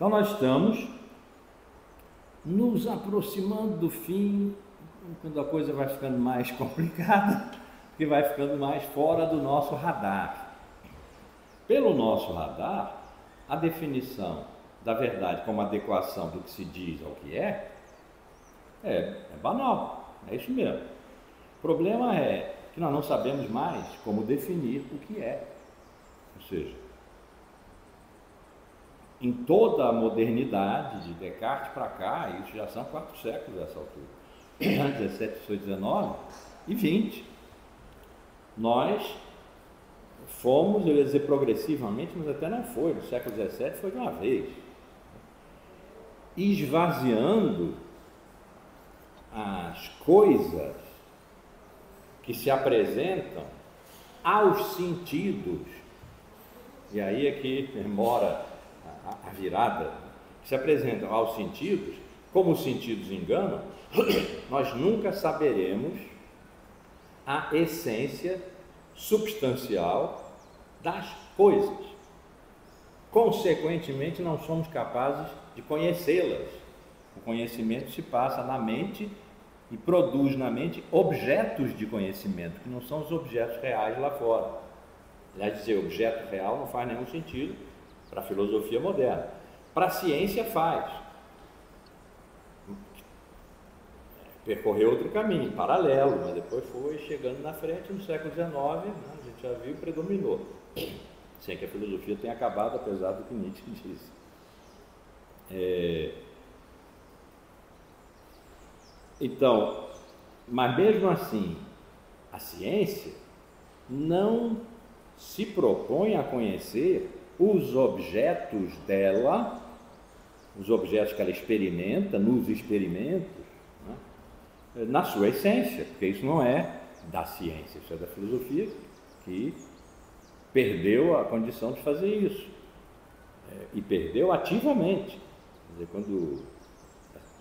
Então nós estamos nos aproximando do fim, quando a coisa vai ficando mais complicada, porque vai ficando mais fora do nosso radar. Pelo nosso radar, a definição da verdade como adequação do que se diz ao que é banal, é isso mesmo. O problema é que nós não sabemos mais como definir o que é. Ou seja, em toda a modernidade, de Descartes para cá, isso já são 4 séculos dessa altura, 17, 18, 19 e 20, nós fomos, eu ia dizer progressivamente, mas até não foi, no século 17 foi de uma vez, esvaziando as coisas que se apresentam aos sentidos, e aí é que mora a virada, que se apresentam aos sentidos, como os sentidos enganam, nós nunca saberemos a essência substancial das coisas. Consequentemente, não somos capazes de conhecê-las. O conhecimento se passa na mente e produz na mente objetos de conhecimento, que não são os objetos reais lá fora. Aliás, dizer objeto real não faz nenhum sentido para a filosofia moderna. Para a ciência faz. Percorreu outro caminho, paralelo, mas depois foi chegando na frente no século XIX, né, a gente já viu, predominou. Sem que a filosofia tenha acabado, apesar do que Nietzsche disse. Então, mas mesmo assim, a ciência não se propõe a conhecer os objetos dela, os objetos que ela experimenta, nos experimentos, né, na sua essência, porque isso não é da ciência, isso é da filosofia, que perdeu a condição de fazer isso, e perdeu ativamente. Quer dizer, quando,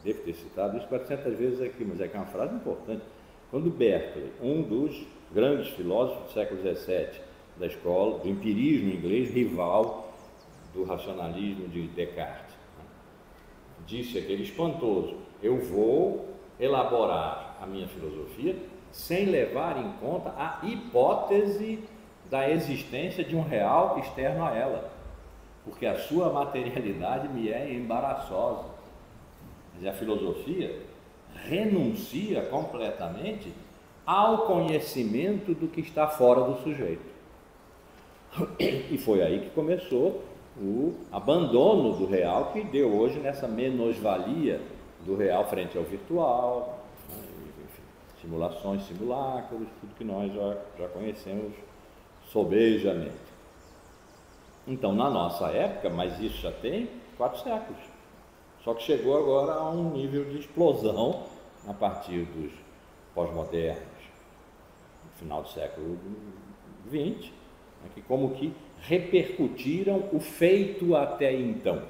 devo ter citado isso 400 vezes aqui, mas é que é uma frase importante, quando Berkeley, um dos grandes filósofos do século XVII, da escola, do empirismo inglês, rival do racionalismo de Descartes, né, disse aquele espantoso: eu vou elaborar a minha filosofia sem levar em conta a hipótese da existência de um real externo a ela, porque a sua materialidade me é embaraçosa. Mas a filosofia renuncia completamente ao conhecimento do que está fora do sujeito. E foi aí que começou o abandono do real, que deu hoje nessa menosvalia do real frente ao virtual, enfim, simulações, simulacros, tudo que nós já conhecemos sobejamente. Então, na nossa época, mas isso já tem 4 séculos, só que chegou agora a um nível de explosão a partir dos pós-modernos, no final do século XX, né, que como que repercutiram o feito até então,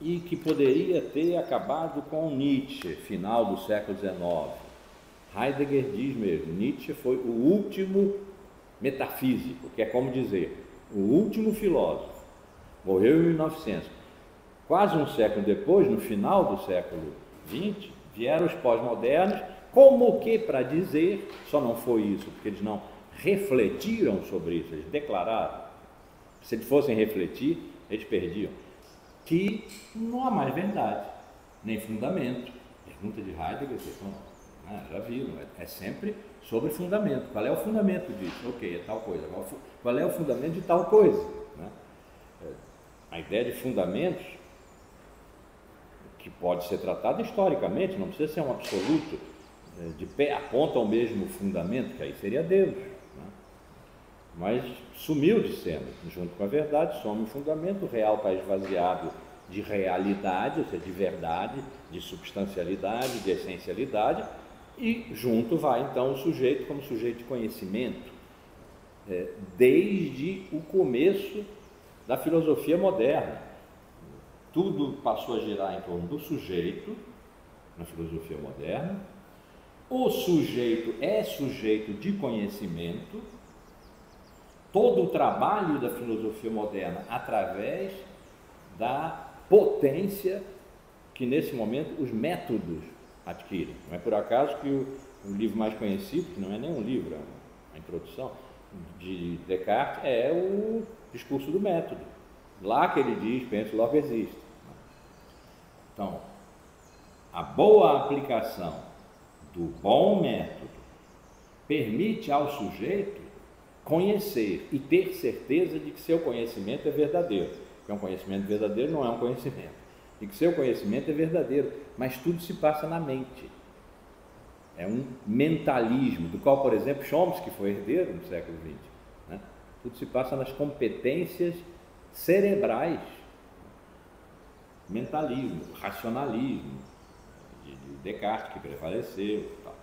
e que poderia ter acabado com Nietzsche, final do século XIX. Heidegger diz mesmo, Nietzsche foi o último metafísico, que é como dizer, o último filósofo, morreu em 1900. Quase um século depois, no final do século XX, vieram os pós-modernos, como que para dizer, só não foi isso, porque eles não refletiram sobre isso, eles declararam, se eles fossem refletir, eles perdiam, que não há mais verdade, nem fundamento. Pergunta de Heidegger, vocês já viram, é sempre sobre fundamento. Qual é o fundamento disso? Ok, é tal coisa. Qual é o fundamento de tal coisa? Né? A ideia de fundamentos, que pode ser tratada historicamente, não precisa ser um absoluto, de pé, aponta ao mesmo fundamento, que aí seria Deus. Né? Mas sumiu de cena, junto com a verdade, some o fundamento, o real está esvaziado de realidade, ou seja, de verdade, de substancialidade, de essencialidade, e junto vai então o sujeito como sujeito de conhecimento, desde o começo da filosofia moderna. Tudo passou a girar em torno do sujeito, na filosofia moderna. O sujeito é sujeito de conhecimento. Todo o trabalho da filosofia moderna através da potência que nesse momento os métodos adquirem. Não é por acaso que o livro mais conhecido, que não é nem um livro, é uma introdução de Descartes, é o Discurso do Método. Lá que ele diz, penso, logo existe. Então, a boa aplicação do bom método permite ao sujeito conhecer e ter certeza de que seu conhecimento é verdadeiro. Porque um conhecimento verdadeiro não é um conhecimento. E que seu conhecimento é verdadeiro, mas tudo se passa na mente. É um mentalismo, do qual, por exemplo, Chomsky foi herdeiro no século XX. Né? Tudo se passa nas competências cerebrais. Mentalismo, racionalismo, de Descartes, que prevaleceu e tal.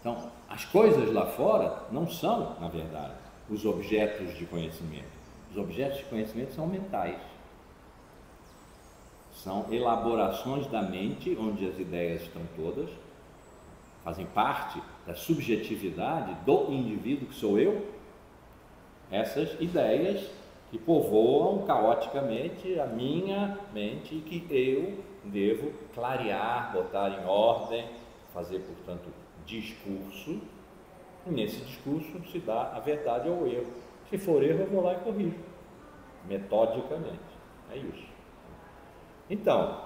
Então, as coisas lá fora não são, na verdade, os objetos de conhecimento. Os objetos de conhecimento são mentais. São elaborações da mente, onde as ideias estão todas, fazem parte da subjetividade do indivíduo que sou eu. Essas ideias que povoam caoticamente a minha mente e que eu devo clarear, botar em ordem, fazer, portanto, discurso, e nesse discurso se dá a verdade ou o erro. Se for erro, eu vou lá e corrijo, metodicamente. É isso. Então,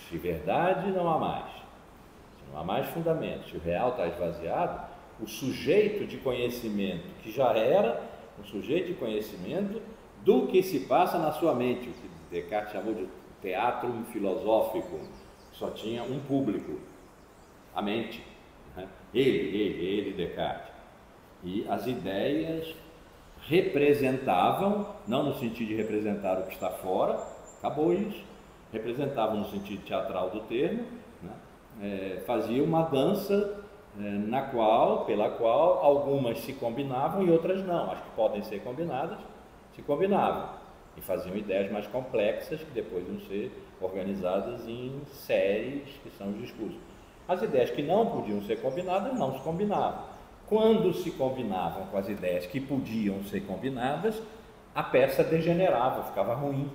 se verdade não há mais, se não há mais fundamento, se o real está esvaziado, o sujeito de conhecimento que já era um sujeito de conhecimento do que se passa na sua mente, o que Descartes chamou de teatro filosófico, só tinha um público, a mente, né? Ele, Descartes. E as ideias representavam, não no sentido de representar o que está fora, acabou isso, representavam no sentido teatral do termo, né? Fazia uma dança pela qual algumas se combinavam e outras não, as que podem ser combinadas, se combinavam e faziam ideias mais complexas que depois iam ser organizadas em séries que são os discursos. As ideias que não podiam ser combinadas não se combinavam. Quando se combinavam com as ideias que podiam ser combinadas, a peça degenerava, ficava ruim.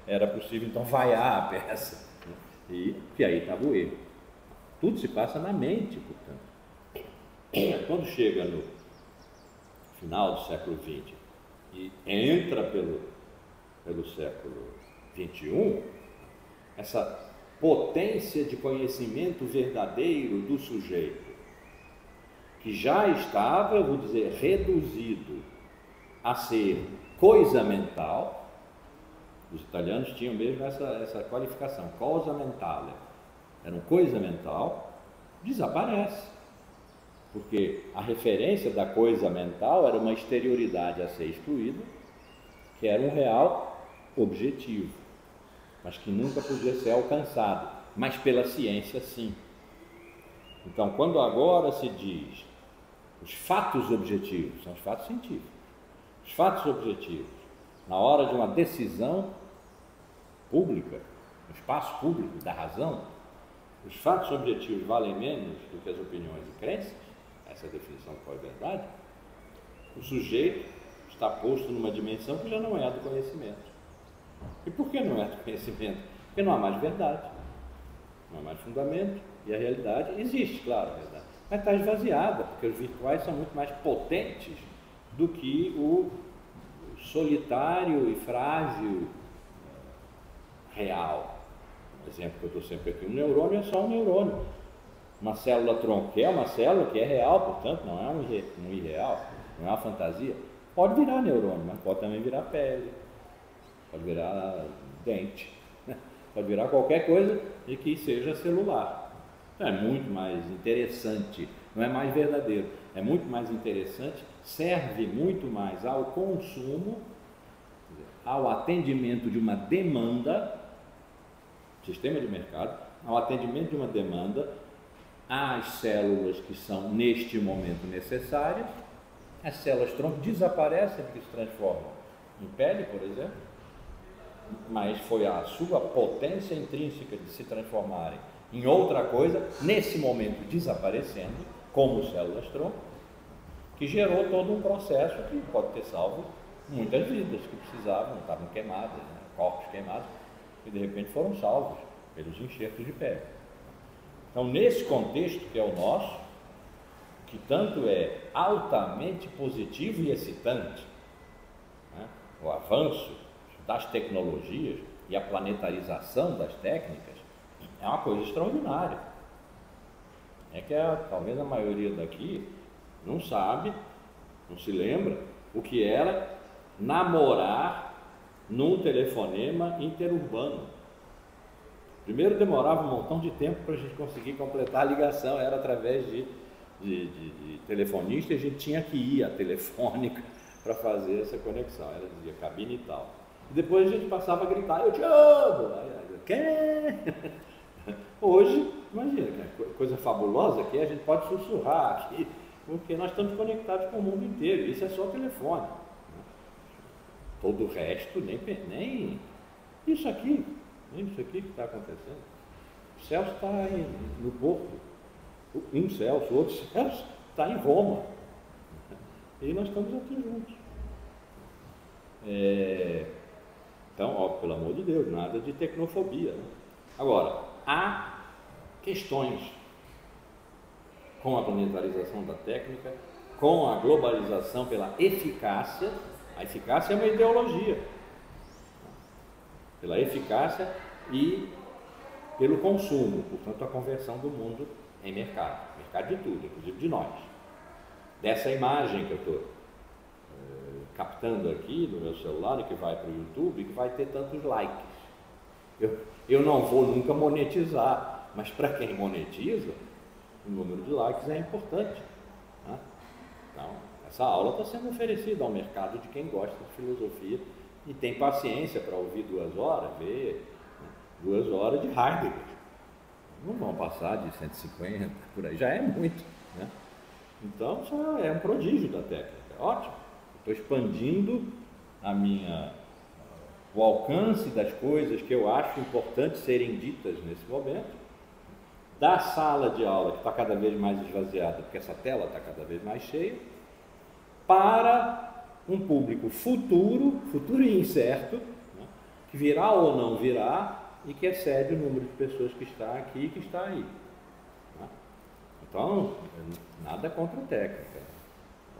Era possível então vaiar a peça, e aí estava o erro. Tudo se passa na mente, portanto. Quando chega no final do século XX e entra pelo século XXI, essa potência de conhecimento verdadeiro do sujeito, que já estava, eu vou dizer, reduzido a ser coisa mental. Os italianos tinham mesmo essa qualificação, cosa mentale, era uma coisa mental, desaparece, porque a referência da coisa mental era uma exterioridade a ser excluída, que era um real objetivo, mas que nunca podia ser alcançado, mas pela ciência sim. Então, quando agora se diz os fatos objetivos, são os fatos científicos, os fatos objetivos, na hora de uma decisão pública, no espaço público da razão, os fatos objetivos valem menos do que as opiniões e crenças, essa é a definição de qual é a verdade, o sujeito está posto numa dimensão que já não é a do conhecimento. E por que não é do conhecimento? Porque não há mais verdade, não há mais fundamento, e a realidade existe, claro, a verdade, mas está esvaziada, porque os virtuais são muito mais potentes do que o solitário e frágil real. Um exemplo que eu estou sempre aqui, um neurônio é só um neurônio. Uma célula-tronco é uma célula que é real, portanto, não é um irreal, não é uma fantasia. Pode virar neurônio, mas pode também virar pele, pode virar dente, pode virar qualquer coisa de que seja celular. Então, é muito mais interessante, não é mais verdadeiro, é muito mais interessante, serve muito mais ao consumo, ao atendimento de uma demanda, sistema de mercado, ao atendimento de uma demanda, às células que são neste momento necessárias. As células tronco desaparecem porque se transformam em pele, por exemplo, mas foi a sua potência intrínseca de se transformarem em outra coisa, nesse momento desaparecendo, como células tronco, que gerou todo um processo que pode ter salvo muitas vidas que precisavam, estavam queimadas, né? Corpos queimados, e de repente foram salvos pelos enxertos de pele. Então, nesse contexto que é o nosso, que tanto é altamente positivo e excitante, né? O avanço das tecnologias e a planetarização das técnicas é uma coisa extraordinária. É que talvez a maioria daqui não sabe, não se lembra o que era namorar num telefonema interurbano. Primeiro demorava um montão de tempo para a gente conseguir completar a ligação, era através de telefonista, e a gente tinha que ir à telefônica para fazer essa conexão, ela dizia cabine e tal. E depois a gente passava a gritar, eu te amo! Quem? Hoje, imagina, coisa fabulosa que é, a gente pode sussurrar aqui, porque nós estamos conectados com o mundo inteiro, isso é só telefone. Todo o resto, nem isso aqui que está acontecendo. O Celso está no Porto, um Celso, o outro Celso está em Roma, e nós estamos aqui juntos. Então, ó, pelo amor de Deus, nada de tecnofobia, né? Agora, há questões com a planetarização da técnica, com a globalização pela eficácia. A eficácia é uma ideologia, pela eficácia e pelo consumo, portanto a conversão do mundo em mercado de tudo, inclusive de nós. Dessa imagem que eu estou captando aqui no meu celular e que vai para o YouTube, que vai ter tantos likes. Eu não vou nunca monetizar, mas para quem monetiza, o número de likes é importante, né? Então, essa aula está sendo oferecida ao mercado de quem gosta de filosofia e tem paciência para ouvir 2 horas, ver 2 horas de Heidegger. Não vão passar de 150, por aí, já é muito, né? Então, isso é um prodígio da técnica, ótimo. Estou expandindo o alcance das coisas que eu acho importante serem ditas nesse momento, da sala de aula, que está cada vez mais esvaziada, porque essa tela está cada vez mais cheia, para um público futuro e incerto, né, que virá ou não virá, e que excede o número de pessoas que está aqui e que está aí. Né? Então, nada contra a técnica,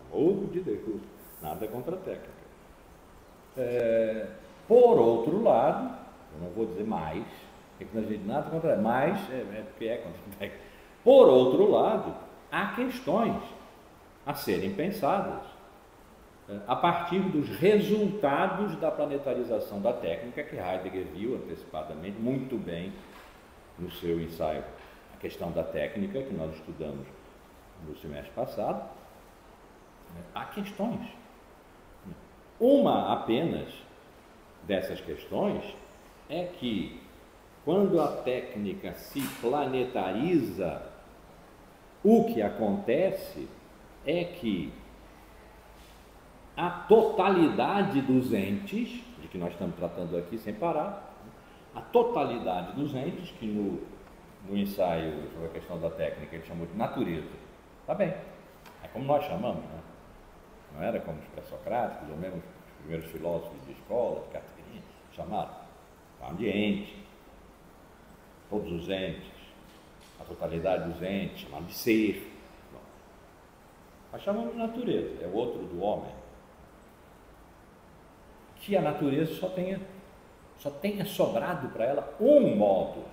pelo amor de Deus, nada contra a técnica. Por outro lado, eu não vou dizer mais, porque nós dizemos nada contra, mas porque é contra a técnica. Por outro lado, há questões a serem pensadas a partir dos resultados da planetarização da técnica, que Heidegger viu antecipadamente muito bem no seu ensaio A Questão da Técnica, que nós estudamos no semestre passado. Há questões. Uma apenas dessas questões é que, quando a técnica se planetariza, o que acontece é que a totalidade dos entes, de que nós estamos tratando aqui sem parar, a totalidade dos entes, que no ensaio sobre a questão da técnica ele chamou de natureza, tá bem, é como nós chamamos, né? Não era como os pré-socráticos, ou mesmo os primeiros filósofos de escola, de carteirinha, chamaram, falam de ente, todos os entes, a totalidade dos entes, chamaram de ser. Bom, nós chamamos de natureza, é o outro do homem. Que a natureza só tenha sobrado para ela um modo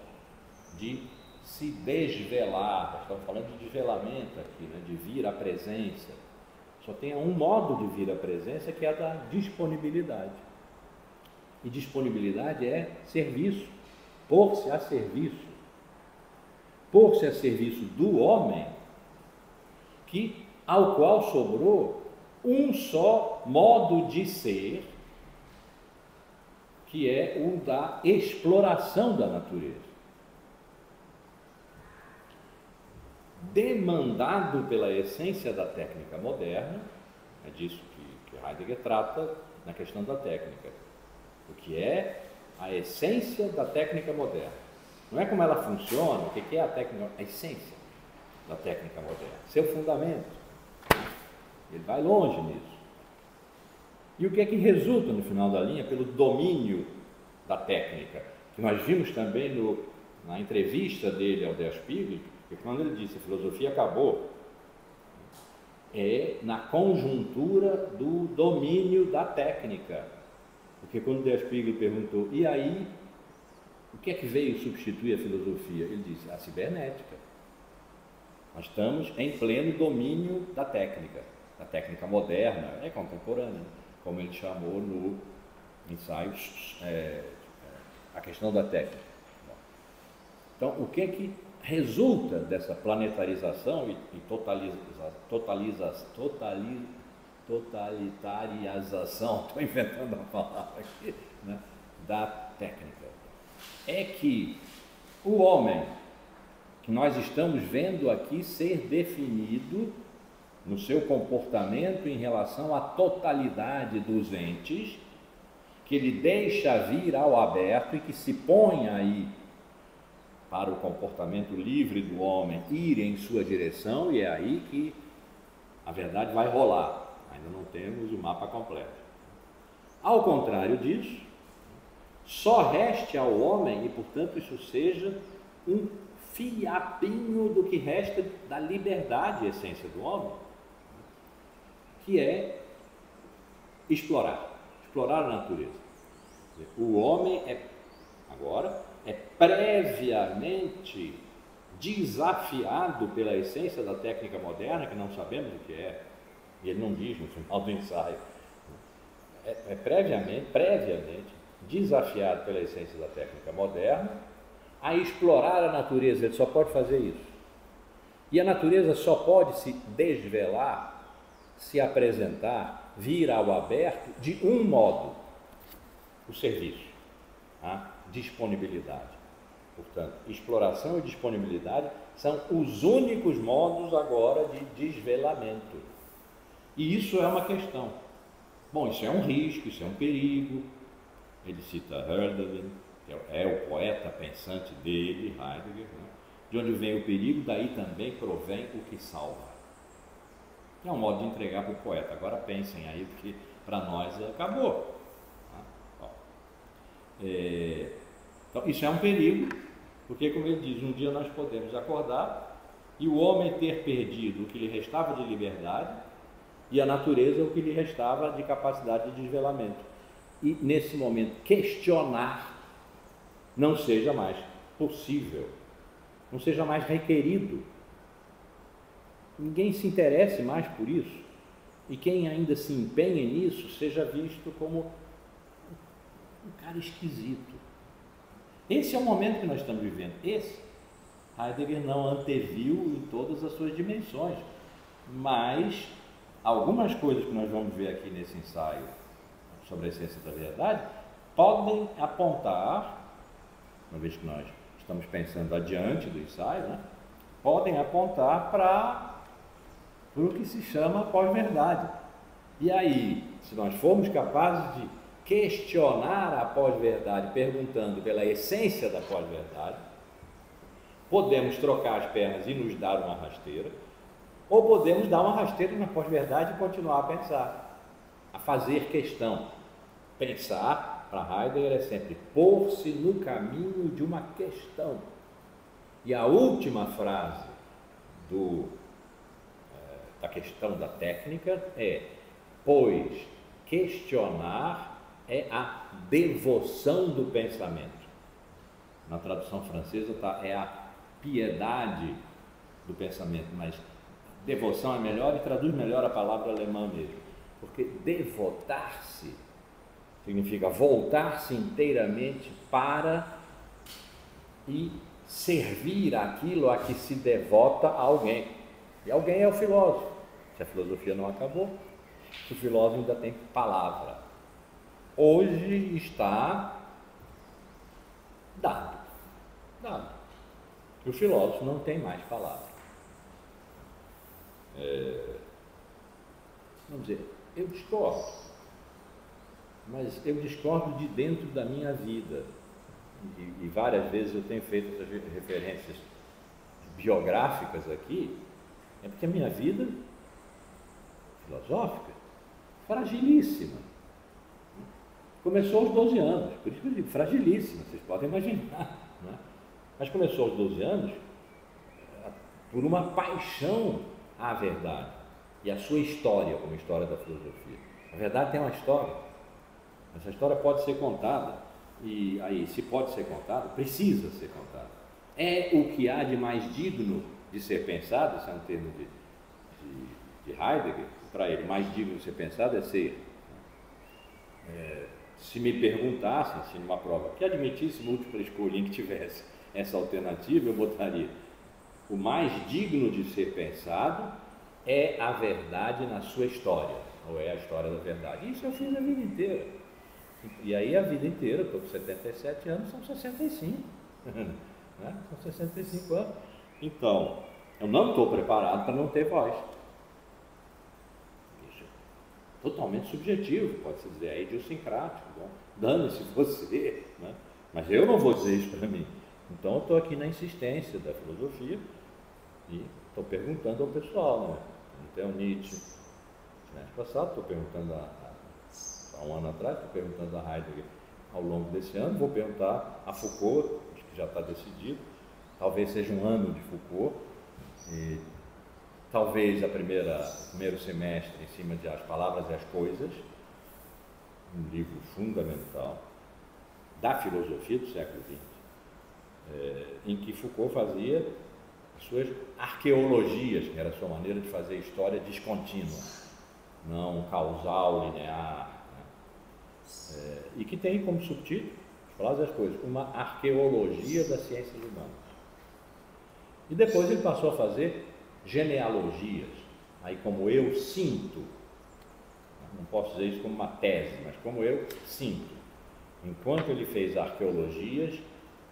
de se desvelar. Nós estamos falando de desvelamento aqui, né? De vir à presença. Só tenha um modo de vir à presença, que é a da disponibilidade. E disponibilidade é serviço, pôr-se a serviço. Pôr-se a serviço do homem, ao qual sobrou um só modo de ser, que é o da exploração da natureza. Demandado pela essência da técnica moderna, é disso que Heidegger trata na questão da técnica, o que é a essência da técnica moderna. Não é como ela funciona, o que é a técnica, a essência da técnica moderna, seu fundamento. Ele vai longe nisso. E o que é que resulta no final da linha pelo domínio da técnica? Que nós vimos também na entrevista dele ao Der Spiegel, que quando ele disse a filosofia acabou, é na conjuntura do domínio da técnica. Porque quando Der Spiegel perguntou, e aí, o que é que veio substituir a filosofia? Ele disse, a cibernética. Nós estamos em pleno domínio da técnica moderna, contemporânea, como ele chamou no ensaio, a questão da técnica. Então, o que é que resulta dessa planetarização e totalitarização, estou inventando a palavra aqui, né, da técnica? É que o homem, que nós estamos vendo aqui ser definido no seu comportamento em relação à totalidade dos entes, que ele deixa vir ao aberto e que se põe aí para o comportamento livre do homem ir em sua direção, e é aí que a verdade vai rolar. Ainda não temos o mapa completo. Ao contrário disso, só reste ao homem, e portanto isso seja um fiapinho do que resta da liberdade, essência do homem, que é explorar a natureza. O homem agora é previamente desafiado pela essência da técnica moderna, que não sabemos o que é, e ele não diz no final do ensaio, previamente desafiado pela essência da técnica moderna a explorar a natureza. Ele só pode fazer isso. E a natureza só pode se desvelar, se apresentar, vir ao aberto de um modo: o serviço, a disponibilidade. Portanto, exploração e disponibilidade são os únicos modos agora de desvelamento. E isso é uma questão. Bom, isso é um risco, isso é um perigo. Ele cita Hölderlin, que é o poeta pensante dele, Heidegger, né? De onde vem o perigo, daí também provém o que salva. É um modo de entregar para o poeta. Agora pensem aí, porque para nós acabou. Então, isso é um perigo, porque, como ele diz, um dia nós podemos acordar e o homem ter perdido o que lhe restava de liberdade e a natureza o que lhe restava de capacidade de desvelamento. E, nesse momento, questionar não seja mais possível, não seja mais requerido. Ninguém se interesse mais por isso, e quem ainda se empenha nisso seja visto como um cara esquisito. Esse é o momento que nós estamos vivendo. Esse Heidegger não anteviu em todas as suas dimensões, mas algumas coisas que nós vamos ver aqui nesse ensaio sobre a essência da verdade podem apontar, uma vez que nós estamos pensando adiante do ensaio, né, podem apontar para o que se chama pós-verdade. E aí, se nós formos capazes de questionar a pós-verdade perguntando pela essência da pós-verdade, podemos trocar as pernas e nos dar uma rasteira, ou podemos dar uma rasteira na pós-verdade e continuar a pensar, a fazer questão. Pensar, para Heidegger, é sempre pôr-se no caminho de uma questão. E a última frase da questão da técnica é: pois questionar é a devoção do pensamento. Na tradução francesa é a piedade do pensamento, mas devoção é melhor e traduz melhor a palavra alemã mesmo, porque devotar-se significa voltar-se inteiramente para e servir aquilo a que se devota a alguém. E alguém é o filósofo. Se a filosofia não acabou, o filósofo ainda tem palavra. Hoje está dado. O filósofo não tem mais palavra. Vamos dizer, eu discordo, mas eu discordo de dentro da minha vida. E várias vezes eu tenho feito essas referências biográficas aqui, porque a minha vida filosófica fragilíssima. Começou aos 12 anos, por isso que eu digo, fragilíssima, vocês podem imaginar, né? Mas começou aos 12 anos por uma paixão à verdade e à sua história, como história da filosofia. A verdade tem uma história, essa história pode ser contada, e aí, se pode ser contada, precisa ser contada. É o que há de mais digno de ser pensado, esse é um termo de Heidegger, para ele, mais digno de ser pensado é ser. Se me perguntassem, se numa prova que admitisse múltipla escolha em que tivesse essa alternativa, eu botaria: o mais digno de ser pensado é a verdade na sua história, ou é a história da verdade. Isso eu fiz a vida inteira. E aí a vida inteira, estou com 77 anos, são 65. Né? São 65 anos. Então, eu não estou preparado para não ter voz. Isso é totalmente subjetivo, pode-se dizer, é idiosincrático. Dane-se você, né? Mas eu não vou dizer isso para mim. Então, eu estou aqui na insistência da filosofia e estou perguntando ao pessoal, né? Então, Nietzsche, ano passado, estou perguntando há um ano atrás, estou perguntando a Heidegger ao longo desse ano, vou perguntar a Foucault, acho que já está decidido, talvez seja um ano de Foucault, e talvez o primeiro semestre em cima de As Palavras e as Coisas, um livro fundamental da filosofia do século XX, em que Foucault fazia as suas arqueologias, que era a sua maneira de fazer história descontínua, não causal, linear, né? E que tem como subtítulo, As Palavras e as Coisas, uma arqueologia das ciências humanas. E depois ele passou a fazer genealogias, aí como eu sinto, não posso dizer isso como uma tese, mas como eu sinto. Enquanto ele fez arqueologias,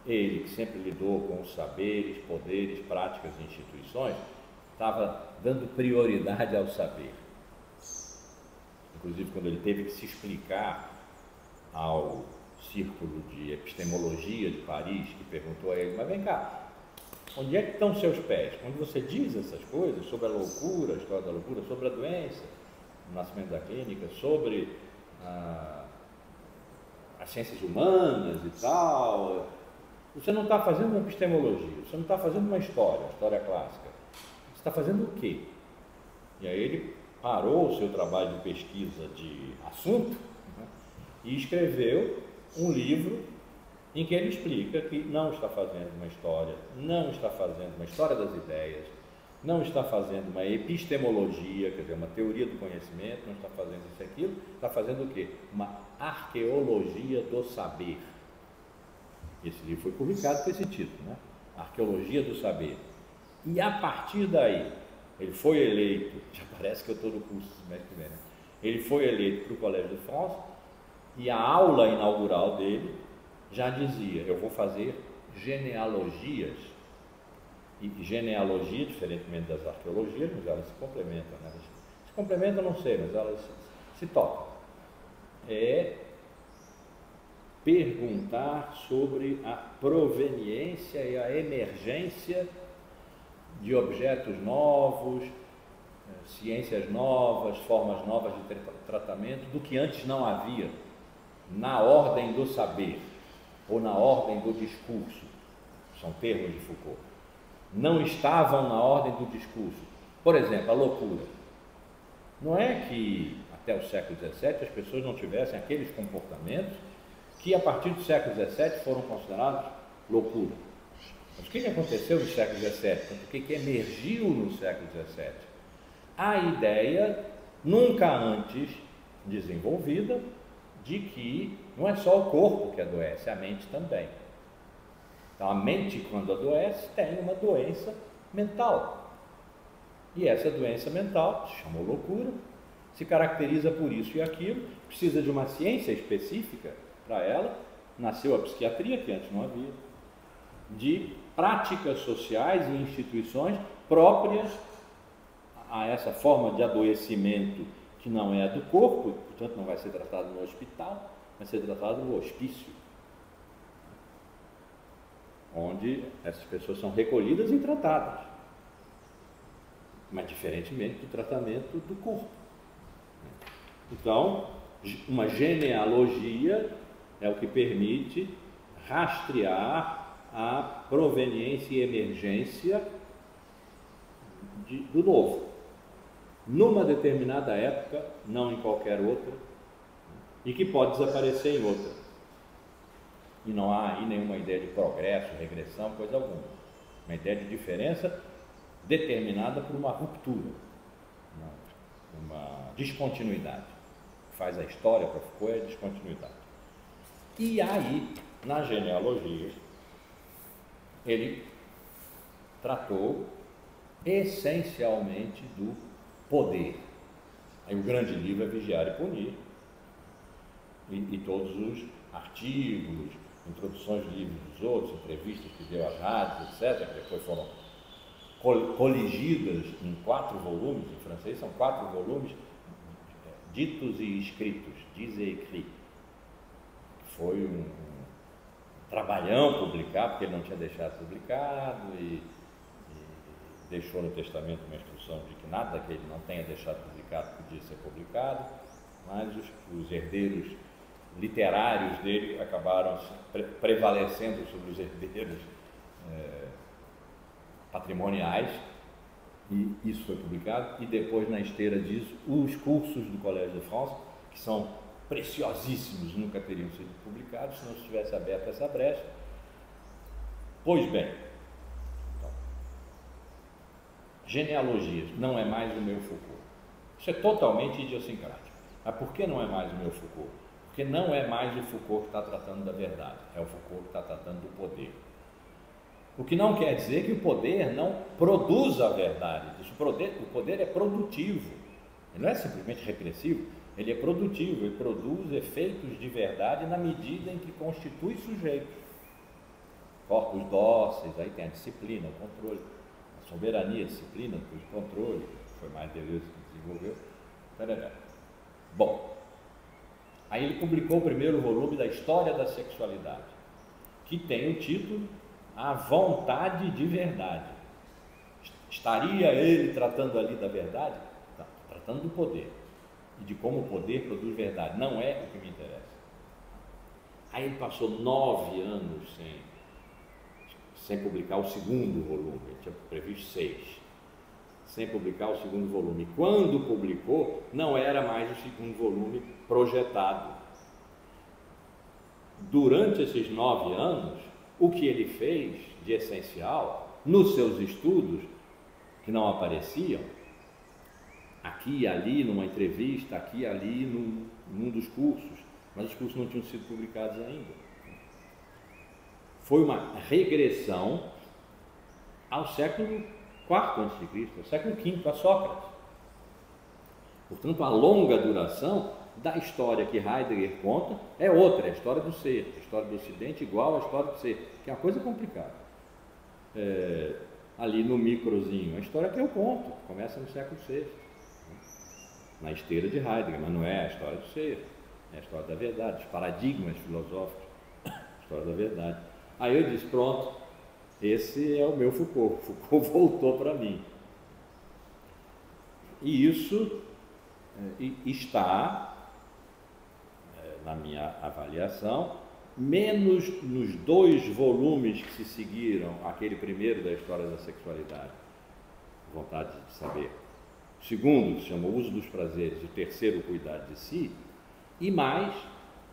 ele, que sempre lidou com os saberes, poderes, práticas e instituições, estava dando prioridade ao saber. Inclusive, quando ele teve que se explicar ao Círculo de Epistemologia de Paris, que perguntou a ele: mas vem cá, onde é que estão seus pés? Quando você diz essas coisas sobre a loucura, a história da loucura, sobre a doença, o nascimento da clínica, sobre as ciências humanas e tal, você não está fazendo uma epistemologia, você não está fazendo uma história clássica. Você está fazendo o quê? E aí ele parou o seu trabalho de pesquisa de assunto, né, e escreveu um livro em que ele explica que não está fazendo uma história, não está fazendo uma história das ideias, não está fazendo uma epistemologia, quer dizer, uma teoria do conhecimento, não está fazendo isso e aquilo, está fazendo o quê? Uma arqueologia do saber. Esse livro foi publicado com esse título, né? Arqueologia do Saber. E a partir daí, ele foi eleito, já parece que eu estou no curso semestre que vem, né? Ele foi eleito para o Collège de France e a aula inaugural dele já dizia: eu vou fazer genealogias. E genealogia, diferentemente das arqueologias, mas elas se complementam, né? Se complementam, não sei, mas elas se tocam. É perguntar sobre a proveniência e a emergência de objetos novos, ciências novas, formas novas de tratamento, do que antes não havia, na ordem do saber, ou na ordem do discurso, são termos de Foucault, não estavam na ordem do discurso. Por exemplo, a loucura. Não é que até o século XVII as pessoas não tivessem aqueles comportamentos que a partir do século XVII foram considerados loucura. Mas o que aconteceu no século XVII? O que emergiu no século XVII? A ideia, nunca antes desenvolvida, de que não é só o corpo que adoece, a mente também. Então, a mente, quando adoece, tem uma doença mental. E essa doença mental, se chamou loucura, se caracteriza por isso e aquilo, precisa de uma ciência específica para ela, nasceu a psiquiatria, que antes não havia, de práticas sociais e instituições próprias a essa forma de adoecimento que não é a do corpo, e, portanto não vai ser tratado no hospital, vai ser tratado no hospício, onde essas pessoas são recolhidas e tratadas, mas diferentemente do tratamento do corpo. Então, uma genealogia é o que permite rastrear a proveniência e emergência do novo, numa determinada época, não em qualquer outra, e que pode desaparecer em outra. E não há aí nenhuma ideia de progresso, regressão, coisa alguma. Uma ideia de diferença determinada por uma ruptura, uma descontinuidade. O que faz a história para Foucault é a descontinuidade. E aí, na genealogia, ele tratou essencialmente do poder. Aí o grande livro é Vigiar e Punir, e todos os artigos, introduções de livros dos outros, entrevistas que deu às rádios, etc., que depois foram coligidas em 4 volumes, em francês são 4 volumes, ditos e escritos, dis et écrit. Foi um trabalhão publicar, porque ele não tinha deixado publicado, e deixou no testamento uma instrução de que nada que ele não tenha deixado publicado podia ser publicado, mas os herdeiros literários dele acabaram prevalecendo sobre os herdeiros patrimoniais, e isso foi publicado. E depois, na esteira disso, os cursos do Collège de France, que são preciosíssimos, nunca teriam sido publicados se não se tivesse aberto essa brecha. Pois bem, então, genealogias não é mais o meu Foucault. Isso é totalmente idiosincrático. Mas por que não é mais o meu Foucault? Porque não é mais o Foucault que está tratando da verdade, é o Foucault que está tratando do poder. O que não quer dizer que o poder não produza a verdade. O poder é produtivo, ele não é simplesmente repressivo, ele é produtivo, ele produz efeitos de verdade na medida em que constitui sujeitos. Corpos dóceis, aí tem a disciplina, o controle, a soberania, a disciplina, o controle, foi mais Deleuze que desenvolveu. Bom, aí ele publicou o primeiro volume da História da Sexualidade, que tem o título A Vontade de Verdade. Estaria ele tratando ali da verdade? Não, tratando do poder e de como o poder produz verdade. Não é o que me interessa. Aí ele passou 9 anos sem publicar o segundo volume, ele tinha previsto 6, sem publicar o segundo volume. Quando publicou, não era mais o segundo volume projetado. Durante esses 9 anos, o que ele fez de essencial nos seus estudos, que não apareciam, aqui e ali numa entrevista, aqui e ali num dos cursos, mas os cursos não tinham sido publicados ainda. Foi uma regressão ao século IV a.C., ao século V, a Sócrates. Portanto, a longa duração da história que Heidegger conta é outra, é a história do ser, a história do Ocidente igual à história do ser, que é uma coisa complicada. Ali no microzinho, a história que eu conto, começa no século VI, na esteira de Heidegger, mas não é a história do ser, é a história da verdade, os paradigmas filosóficos, a história da verdade. Aí eu disse, pronto, esse é o meu Foucault, Foucault voltou para mim. E isso está, na minha avaliação, menos nos 2 volumes que se seguiram, aquele primeiro da História da Sexualidade, Vontade de Saber, o segundo, que se chama Uso dos Prazeres, e o terceiro, Cuidar de Si, e mais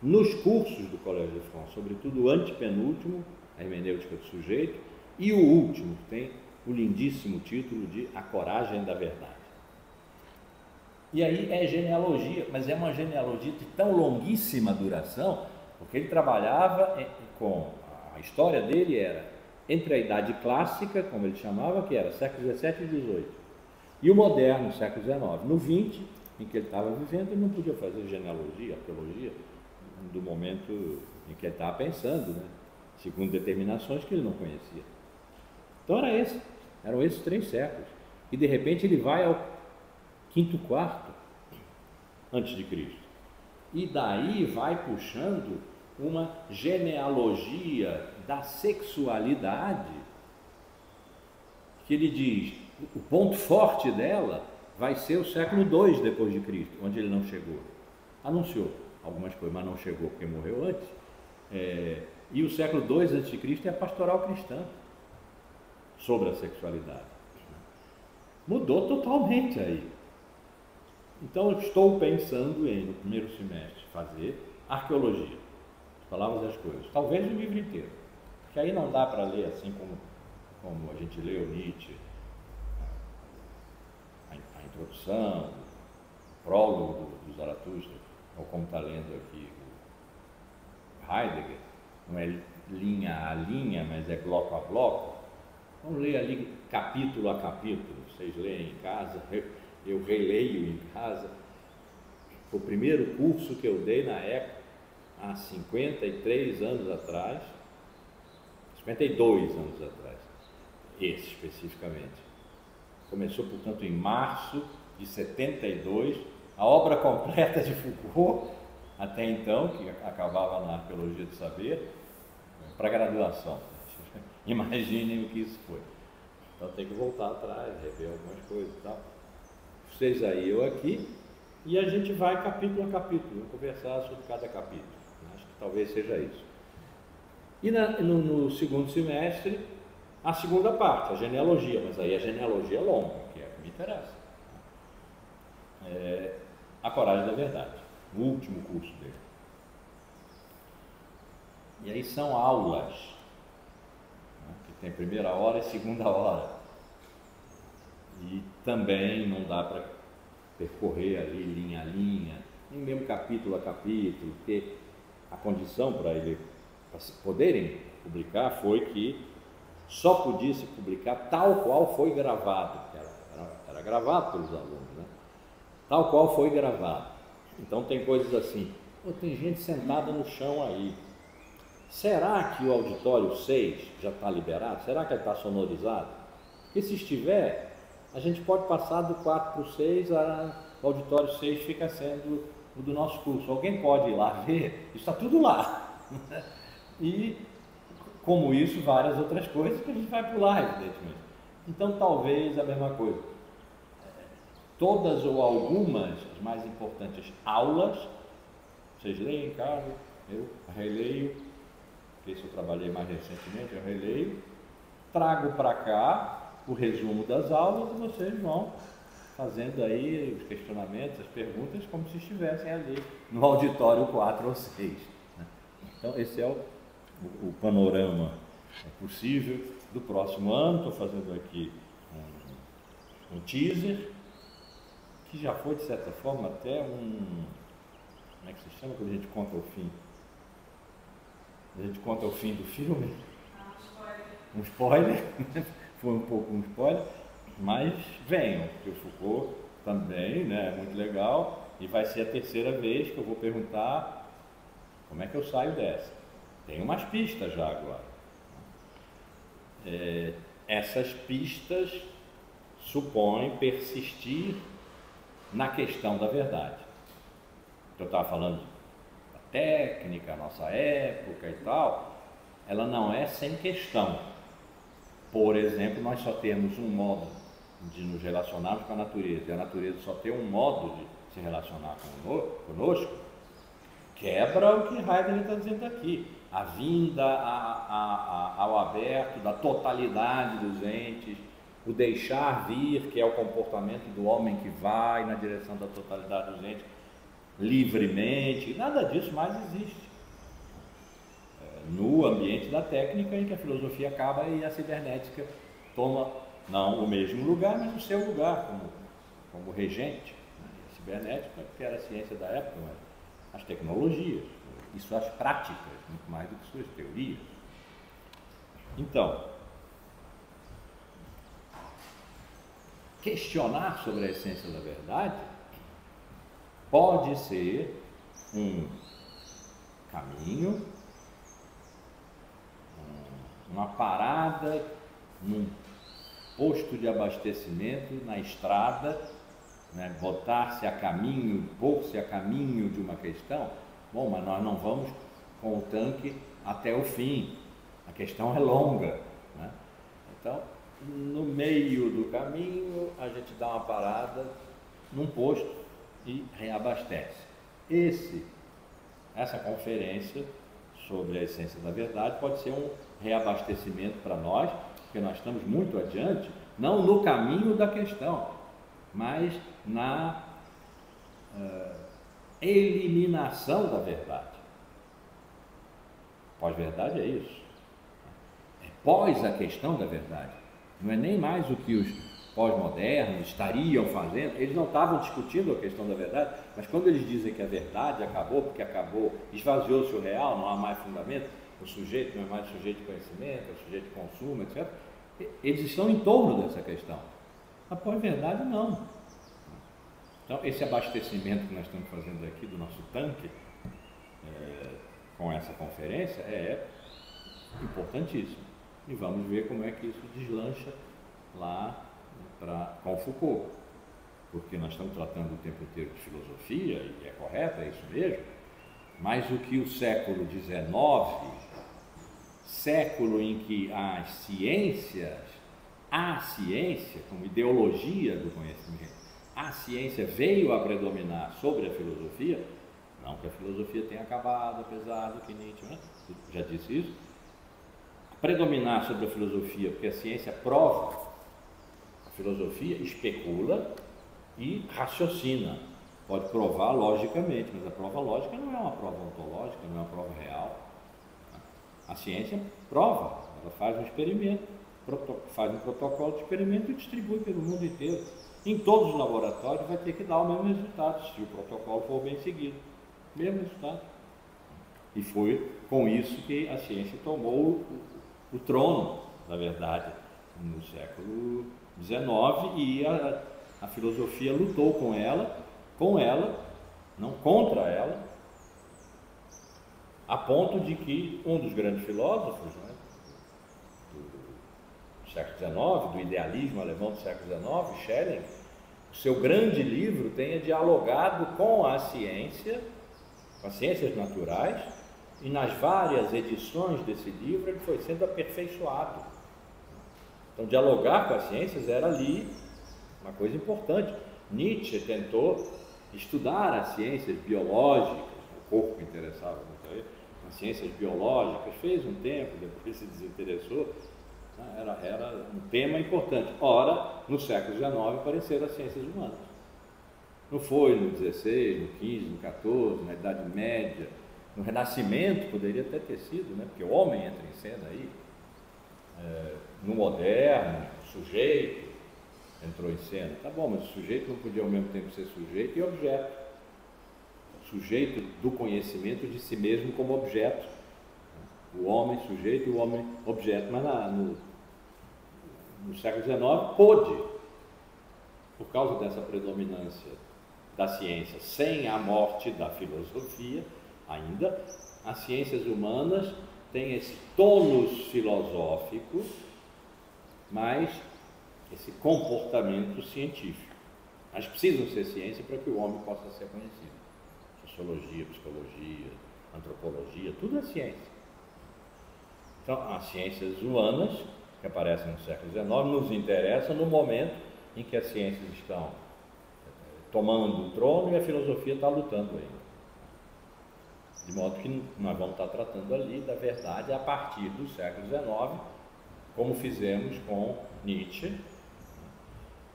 nos cursos do Collège de France, sobretudo o antepenúltimo, a hermenêutica do sujeito, e o último, que tem o lindíssimo título de A Coragem da Verdade. E aí é genealogia, mas é uma genealogia de tão longuíssima duração, porque ele trabalhava com, a história dele era entre a idade clássica, como ele chamava, que era século XVII e XVIII, e o moderno, século XIX. No XX, em que ele estava vivendo, ele não podia fazer genealogia, arqueologia, do momento em que ele estava pensando, né? Segundo determinações que ele não conhecia. Então eram esses 3 séculos. E de repente ele vai ao quinto, quarto antes de Cristo. E daí vai puxando uma genealogia da sexualidade, que ele diz, o ponto forte dela vai ser o século II depois de Cristo, onde ele não chegou. anunciou algumas coisas, mas não chegou porque morreu antes. E o século II a.C. é a pastoral cristã sobre a sexualidade. Mudou totalmente aí. Então, eu estou pensando em, no primeiro semestre, fazer arqueologia, as palavras e as coisas, talvez o livro inteiro, porque aí não dá para ler assim como a gente leu Nietzsche, a introdução, o prólogo do Zaratustra, ou como está lendo aqui o Heidegger, não é linha a linha, mas é bloco a bloco. Vamos ler ali capítulo a capítulo, vocês leem em casa, eu releio em casa. O primeiro curso que eu dei na época, há 53 anos atrás, 52 anos atrás, esse especificamente. Começou, portanto, em março de 72, a obra completa de Foucault, até então, que acabava na Arqueologia do Saber, para graduação. Imaginem o que isso foi. Então tem que voltar atrás, rever algumas coisas e tal. Vocês aí, eu aqui, e a gente vai capítulo a capítulo, vamos conversar sobre cada capítulo. Acho que talvez seja isso. E no segundo semestre, a segunda parte, a genealogia, mas aí a genealogia é longa, que é o que me interessa. A Coragem da Verdade, o último curso dele. E aí são aulas, né, que tem primeira hora e segunda hora. E também não dá para percorrer ali linha a linha, nem mesmo capítulo a capítulo, porque a condição para poderem publicar foi que só podia se publicar tal qual foi gravado, era gravado pelos alunos, né? Tal qual foi gravado. Então tem coisas assim, tem gente sentada no chão aí, será que o auditório 6 já está liberado? Será que ele está sonorizado? Porque se estiver, a gente pode passar do 4 para o 6, o auditório 6 fica sendo o do nosso curso. Alguém pode ir lá ver, está tudo lá. E, como isso, várias outras coisas que a gente vai pular, evidentemente. Então, talvez a mesma coisa. Todas ou algumas, as mais importantes aulas, vocês leem em casa, eu releio, porque isso eu trabalhei mais recentemente, eu releio, trago para cá o resumo das aulas e vocês vão fazendo aí os questionamentos, as perguntas, como se estivessem ali no auditório 4 ou 6. Então, esse é o panorama possível do próximo ano. Estou fazendo aqui um teaser, que já foi, de certa forma, até como é que se chama quando a gente conta o fim? A gente conta o fim do filme? Um spoiler. Foi um pouco um spoiler, mas venham, porque o Foucault também, né, é muito legal, e vai ser a terceira vez que eu vou perguntar como é que eu saio dessa. Tem umas pistas já agora. Essas pistas supõem persistir na questão da verdade. Eu estava falando da técnica, nossa época e tal, ela não é sem questão. Por exemplo, nós só temos um modo de nos relacionarmos com a natureza, e a natureza só tem um modo de se relacionar conosco, quebra o que Heidegger está dizendo aqui, a vinda ao aberto da totalidade dos entes, o deixar vir, que é o comportamento do homem que vai na direção da totalidade dos entes livremente, nada disso mais existe no ambiente da técnica, em que a filosofia acaba e a cibernética toma, não o mesmo lugar, mas o seu lugar como regente. A cibernética, que era a ciência da época, mas as tecnologias, e suas práticas, muito mais do que suas teorias. Então, questionar sobre a essência da verdade pode ser um caminho, uma parada num posto de abastecimento na estrada, né, botar-se a caminho, pôr-se a caminho de uma questão. Bom, mas nós não vamos com o tanque até o fim, a questão é longa, né? Então, no meio do caminho, a gente dá uma parada num posto e reabastece. essa conferência sobre a essência da verdade pode ser um reabastecimento para nós, porque nós estamos muito adiante, não no caminho da questão, mas na eliminação da verdade. Pós-verdade é isso. É pós a questão da verdade. Não é nem mais o que os pós-modernos estariam fazendo. Eles não estavam discutindo a questão da verdade, mas quando eles dizem que a verdade acabou, porque acabou, esvaziou-se o real, não há mais fundamento, o sujeito não é mais sujeito de conhecimento, é sujeito de consumo, etc. Eles estão em torno dessa questão. A pós-verdade não. Então, esse abastecimento que nós estamos fazendo aqui do nosso tanque, com essa conferência, é importantíssimo. E vamos ver como é que isso deslancha lá com Foucault. Porque nós estamos tratando o tempo inteiro de filosofia, e é correto, é isso mesmo, mas o que o século XIX, século em que a ciência como ideologia do conhecimento, a ciência veio a predominar sobre a filosofia, não que a filosofia tenha acabado, apesar do que Nietzsche já disse isso, predominar sobre a filosofia, porque a ciência prova, a filosofia especula e raciocina, pode provar logicamente, mas a prova lógica não é uma prova ontológica, não é uma prova real. A ciência prova, ela faz um experimento, faz um protocolo de experimento e distribui pelo mundo inteiro. Em todos os laboratórios vai ter que dar o mesmo resultado, se o protocolo for bem seguido, mesmo resultado. E foi com isso que a ciência tomou o trono, na verdade, no século XIX, e a filosofia lutou com ela, não contra ela, a ponto de que um dos grandes filósofos, né, do século XIX, do idealismo alemão do século XIX, Schelling, o seu grande livro tenha dialogado com a ciência, com as ciências naturais, e nas várias edições desse livro ele foi sendo aperfeiçoado. Então, dialogar com as ciências era ali uma coisa importante. Nietzsche tentou estudar as ciências biológicas, o corpo interessava muito a ele, as ciências biológicas, fez um tempo, depois se desinteressou, era um tema importante. Ora, no século XIX apareceram as ciências humanas. Não foi no XVI, no XV, no XIV, na Idade Média, no Renascimento poderia até ter sido, né? Porque o homem entra em cena aí, no moderno, o sujeito entrou em cena. Tá bom, mas o sujeito não podia ao mesmo tempo ser sujeito e objeto. O sujeito do conhecimento de si mesmo como objeto. O homem sujeito e o homem objeto. Mas no século XIX pôde, por causa dessa predominância da ciência, sem a morte da filosofia, ainda, as ciências humanas têm esse tônus filosófico, mas esse comportamento científico. Mas precisam ser ciência para que o homem possa ser conhecido. Sociologia, psicologia, antropologia, tudo é ciência. Então, as ciências humanas, que aparecem no século XIX, nos interessam no momento em que as ciências estão tomando o trono e a filosofia está lutando ainda. De modo que nós vamos estar tratando ali da verdade a partir do século XIX, como fizemos com Nietzsche,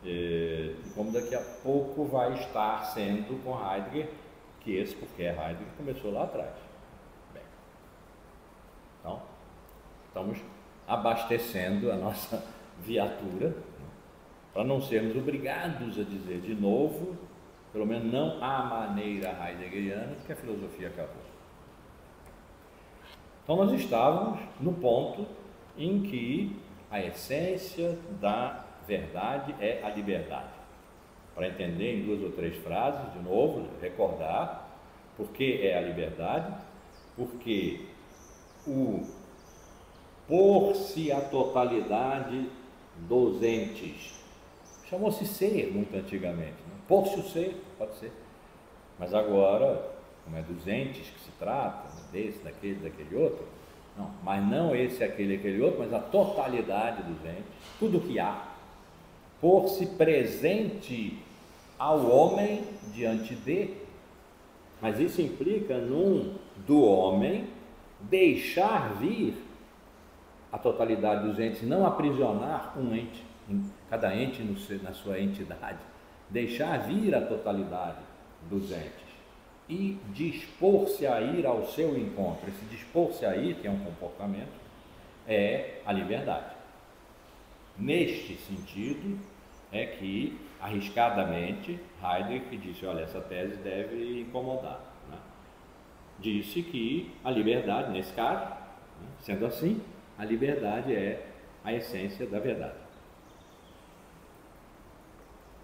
e como daqui a pouco vai estar sendo com Heidegger, porque Heidegger começou lá atrás. Bem, então, estamos abastecendo a nossa viatura, para não sermos obrigados a dizer de novo, pelo menos não à maneira heideggeriana, que a filosofia acabou. Então nós estávamos no ponto em que a essência da verdade é a liberdade. Para entender em 2 ou 3 frases, de novo, recordar por que é a liberdade, porque por-se a totalidade dos entes, chamou-se ser muito antigamente, né? Por-se o ser, pode ser, mas agora, como é dos entes que se trata, desse, daquele outro, não, mas não esse, aquele outro, mas a totalidade dos entes, tudo que há, por-se presente ao homem diante de, Mas isso implica do homem deixar vir a totalidade dos entes, não aprisionar um ente, cada ente na sua entidade, deixar vir a totalidade dos entes e dispor-se a ir ao seu encontro. Esse dispor-se a ir, que é um comportamento, é a liberdade. Neste sentido é que, arriscadamente, Heidegger disse, olha, essa tese deve incomodar, né? Disse que a liberdade, nesse caso, né, sendo assim, a liberdade é a essência da verdade.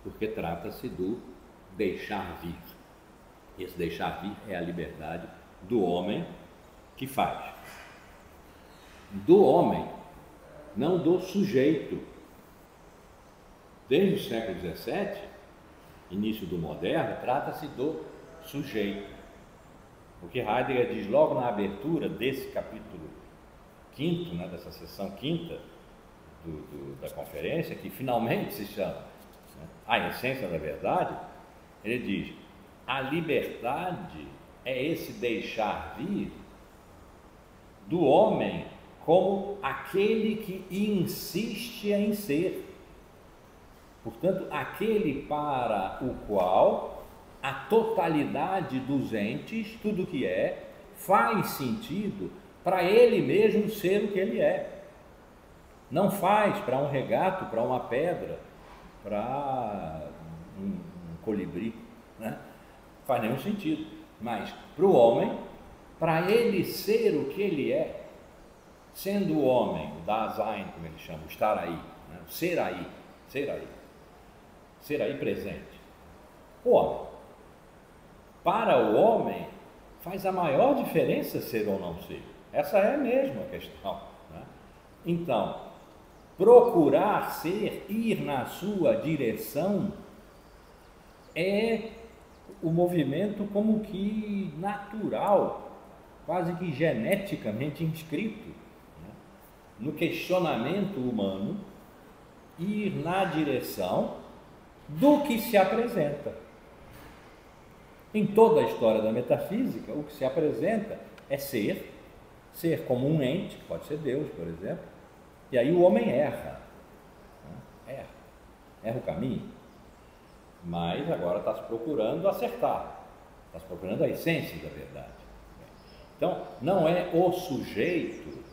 Porque trata-se do deixar vir. Esse deixar vir é a liberdade do homem que faz. Do homem, não do sujeito. Desde o século XVII, início do moderno, trata-se do sujeito. O que Heidegger diz logo na abertura desse capítulo 5º, né, dessa sessão 5ª da conferência, que finalmente se chama, né, A Essência da Verdade, ele diz: a liberdade é esse deixar vir do homem como aquele que insiste em ser. Portanto, aquele para o qual a totalidade dos entes, tudo que é, faz sentido para ele mesmo ser o que ele é. Não faz para um regato, para uma pedra, para um colibri, né? Faz nenhum sentido. Mas para o homem, para ele ser o que ele é, sendo o homem, o Dasein, como ele chama, o estar aí, né? Ser aí, ser aí presente. O homem. Para o homem, faz a maior diferença ser ou não ser. Essa é mesmo a questão, né? Então, procurar ser, ir na sua direção, é o movimento como que natural, quase que geneticamente inscrito, né, no questionamento humano, ir na direção do que se apresenta. Em toda a história da metafísica, o que se apresenta é ser como um ente, pode ser Deus, por exemplo, e aí o homem erra, né? erra o caminho, mas agora está se procurando acertar, está se procurando a essência da verdade. Então, não é o sujeito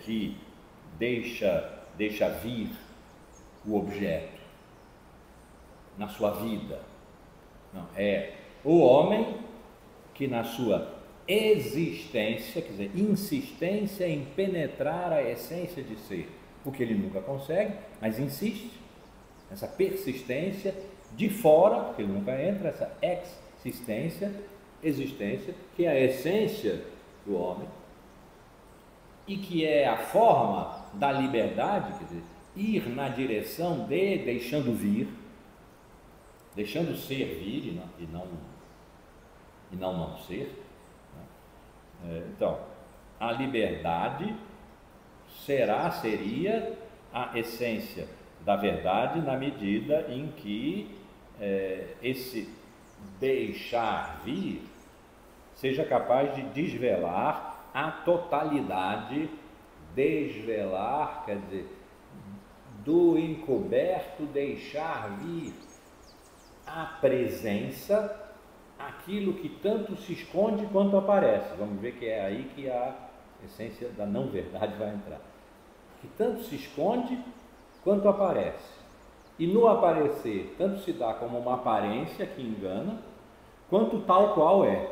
que deixa vir o objeto na sua vida, não, é o homem que na sua existência, quer dizer, insistência em penetrar a essência de ser, o que ele nunca consegue, mas insiste, essa persistência de fora, porque ele nunca entra, essa existência, que é a essência do homem, e que é a forma da liberdade, quer dizer, ir na direção de deixando vir, deixando ser vir e não ser. Então, a liberdade seria a essência da verdade na medida em que esse deixar vir seja capaz de desvelar a totalidade, desvelar, quer dizer, do encoberto, deixar vir a presença, aquilo que tanto se esconde quanto aparece. Vamos ver que é aí que a essência da não-verdade vai entrar. Que tanto se esconde quanto aparece. E no aparecer, tanto se dá como uma aparência que engana, quanto tal qual é.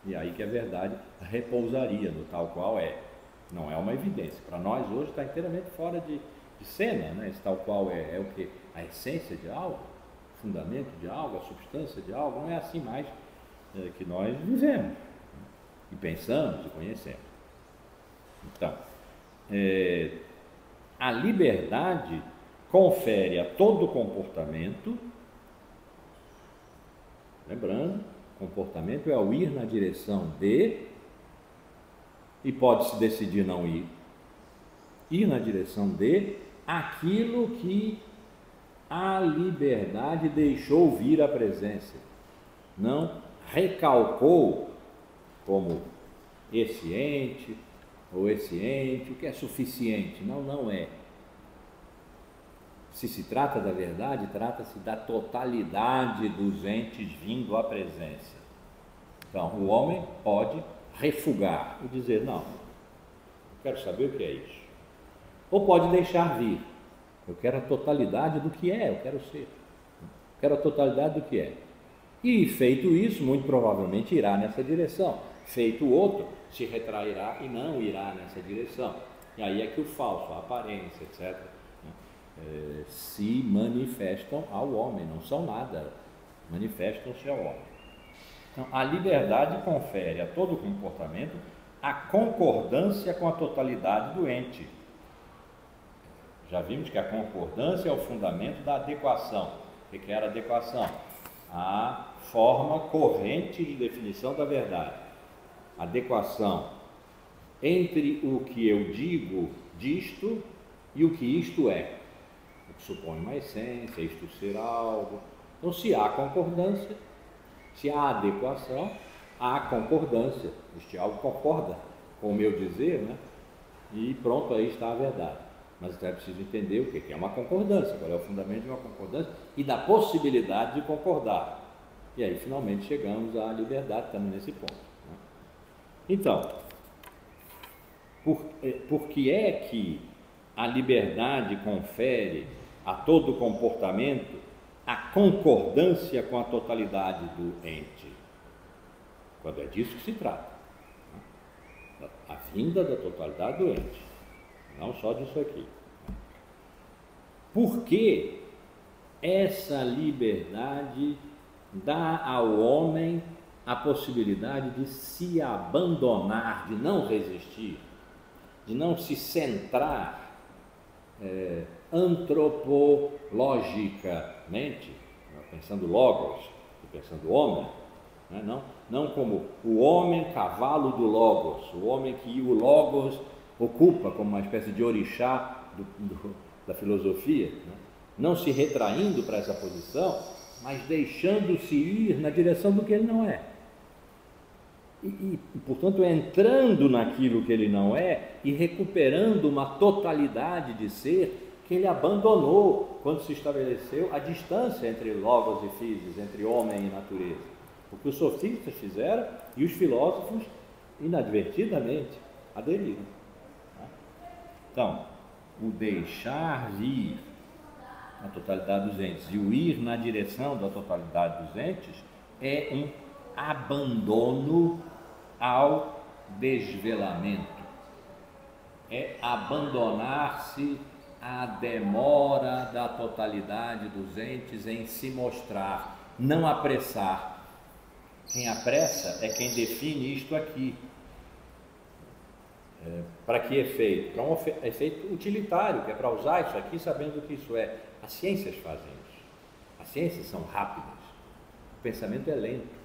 E aí que a verdade repousaria no tal qual é. Não é uma evidência. Para nós hoje está inteiramente fora de cena, né? Esse tal qual é o que? A essência de algo? Fundamento de algo, a substância de algo, não é assim mais que nós vivemos, né? E pensamos e conhecemos. Então, a liberdade confere a todo comportamento, lembrando, comportamento é o ir na direção de, e pode-se decidir não ir na direção de aquilo que a liberdade deixou vir à presença, não recalcou como esse ente ou esse ente, o que é suficiente. Não, não é. Se trata da verdade, trata-se da totalidade dos entes vindo à presença. Então, o homem pode refugar e dizer, não, eu quero saber o que é isso. Ou pode deixar vir. Eu quero a totalidade do que é, eu quero ser. Eu quero a totalidade do que é. E feito isso, muito provavelmente irá nessa direção. Feito o outro, se retrairá e não irá nessa direção. E aí é que o falso, a aparência, etc., se manifestam ao homem, não são nada, manifestam-se ao homem. Então, a liberdade confere a todo comportamento a concordância com a totalidade do ente. Já vimos que a concordância é o fundamento da adequação. O que era adequação? A forma corrente de definição da verdade. Adequação entre o que eu digo disto e o que isto é. O que supõe uma essência, isto ser algo. Então, se há concordância, se há adequação, há concordância. Este algo concorda com o meu dizer, né? E pronto, aí está a verdade. Mas então é preciso entender o que é uma concordância, qual é o fundamento de uma concordância e da possibilidade de concordar. E aí, finalmente, chegamos à liberdade, estamos nesse ponto, né? Então, por que é que a liberdade confere a todo comportamento a concordância com a totalidade do ente? Quando é disso que se trata, né? A vinda da totalidade do ente, não só disso aqui. Porque essa liberdade dá ao homem a possibilidade de se abandonar, de não resistir, de não se centrar antropologicamente, pensando logos, pensando homem, né? Não como o homem cavalo do logos, o homem que o logos ocupa como uma espécie de orixá da filosofia, né? Não se retraindo para essa posição, mas deixando-se ir na direção do que ele não é. E, portanto, entrando naquilo que ele não é e recuperando uma totalidade de ser que ele abandonou quando se estabeleceu a distância entre logos e physis, entre homem e natureza. O que os sofistas fizeram e os filósofos, inadvertidamente, aderiram. Então, o deixar vir a totalidade dos entes e o ir na direção da totalidade dos entes é um abandono ao desvelamento, é abandonar-se à demora da totalidade dos entes em se mostrar, não apressar. Quem apressa é quem define isto aqui. Para que efeito? Para um efeito utilitário, que é para usar isso aqui sabendo o que isso é. As ciências fazem isso. As ciências são rápidas. O pensamento é lento.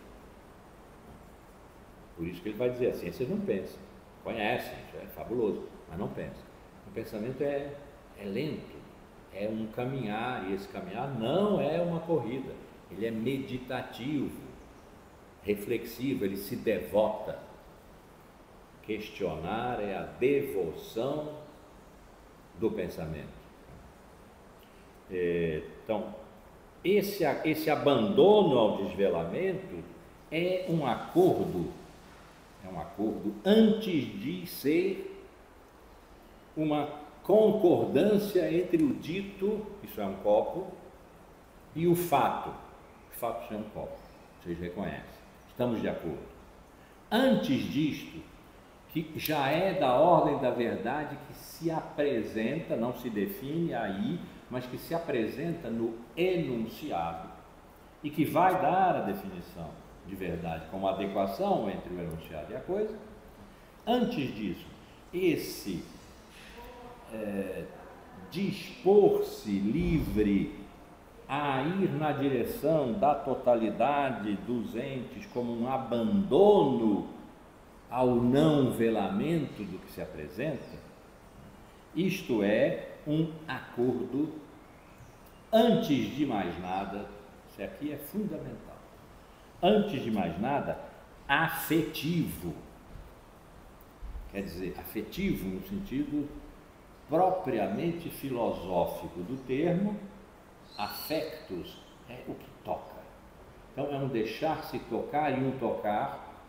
Por isso que ele vai dizer, as ciências não pensam. Conhecem, isso é fabuloso, mas não pensam. O pensamento é lento, é um caminhar, e esse caminhar não é uma corrida. Ele é meditativo, reflexivo, ele se devota. Questionar é a devoção do pensamento. Então, esse abandono ao desvelamento é um acordo antes de ser uma concordância entre o dito, isso é um copo, e o fato. O fato isso é um copo, vocês reconhecem, estamos de acordo. Antes disto, que já é da ordem da verdade que se apresenta, não se define aí, mas que se apresenta no enunciado e que vai dar a definição de verdade como adequação entre o enunciado e a coisa. Antes disso, esse dispor-se livre a ir na direção da totalidade dos entes como um abandono ao não velamento do que se apresenta, isto é um acordo, antes de mais nada, isso aqui é fundamental, antes de mais nada, afetivo. Quer dizer, afetivo no sentido propriamente filosófico do termo. Affectus é o que toca. Então é um deixar-se tocar e um tocar,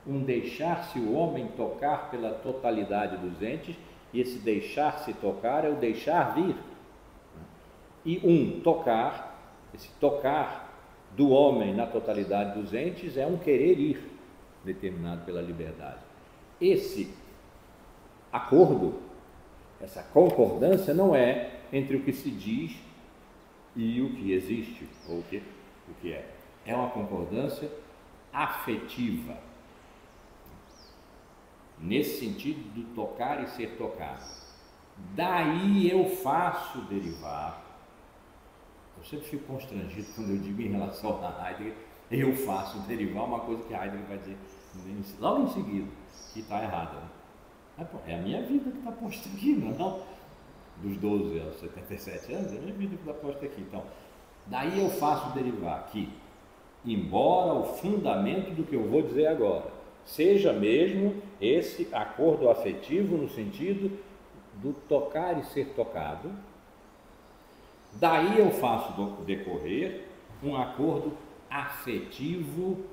um deixar-se o homem tocar pela totalidade dos entes, e esse deixar-se tocar é o deixar vir. E um tocar, esse tocar do homem na totalidade dos entes é um querer ir, determinado pela liberdade. Esse acordo, essa concordância não é entre o que se diz e o que existe, ou o que é. É uma concordância afetiva, nesse sentido do tocar e ser tocado. Daí eu faço derivar, eu sempre fico constrangido quando eu digo em relação a Heidegger, eu faço derivar uma coisa que Heidegger vai dizer logo em seguida, que está errada. Né? É a minha vida que está posta aqui, não? Dos 12 aos 77 anos, é a minha vida que está posta aqui. Então, daí eu faço derivar que, embora o fundamento do que eu vou dizer agora seja mesmo esse acordo afetivo no sentido do tocar e ser tocado, daí eu faço decorrer um acordo afetivo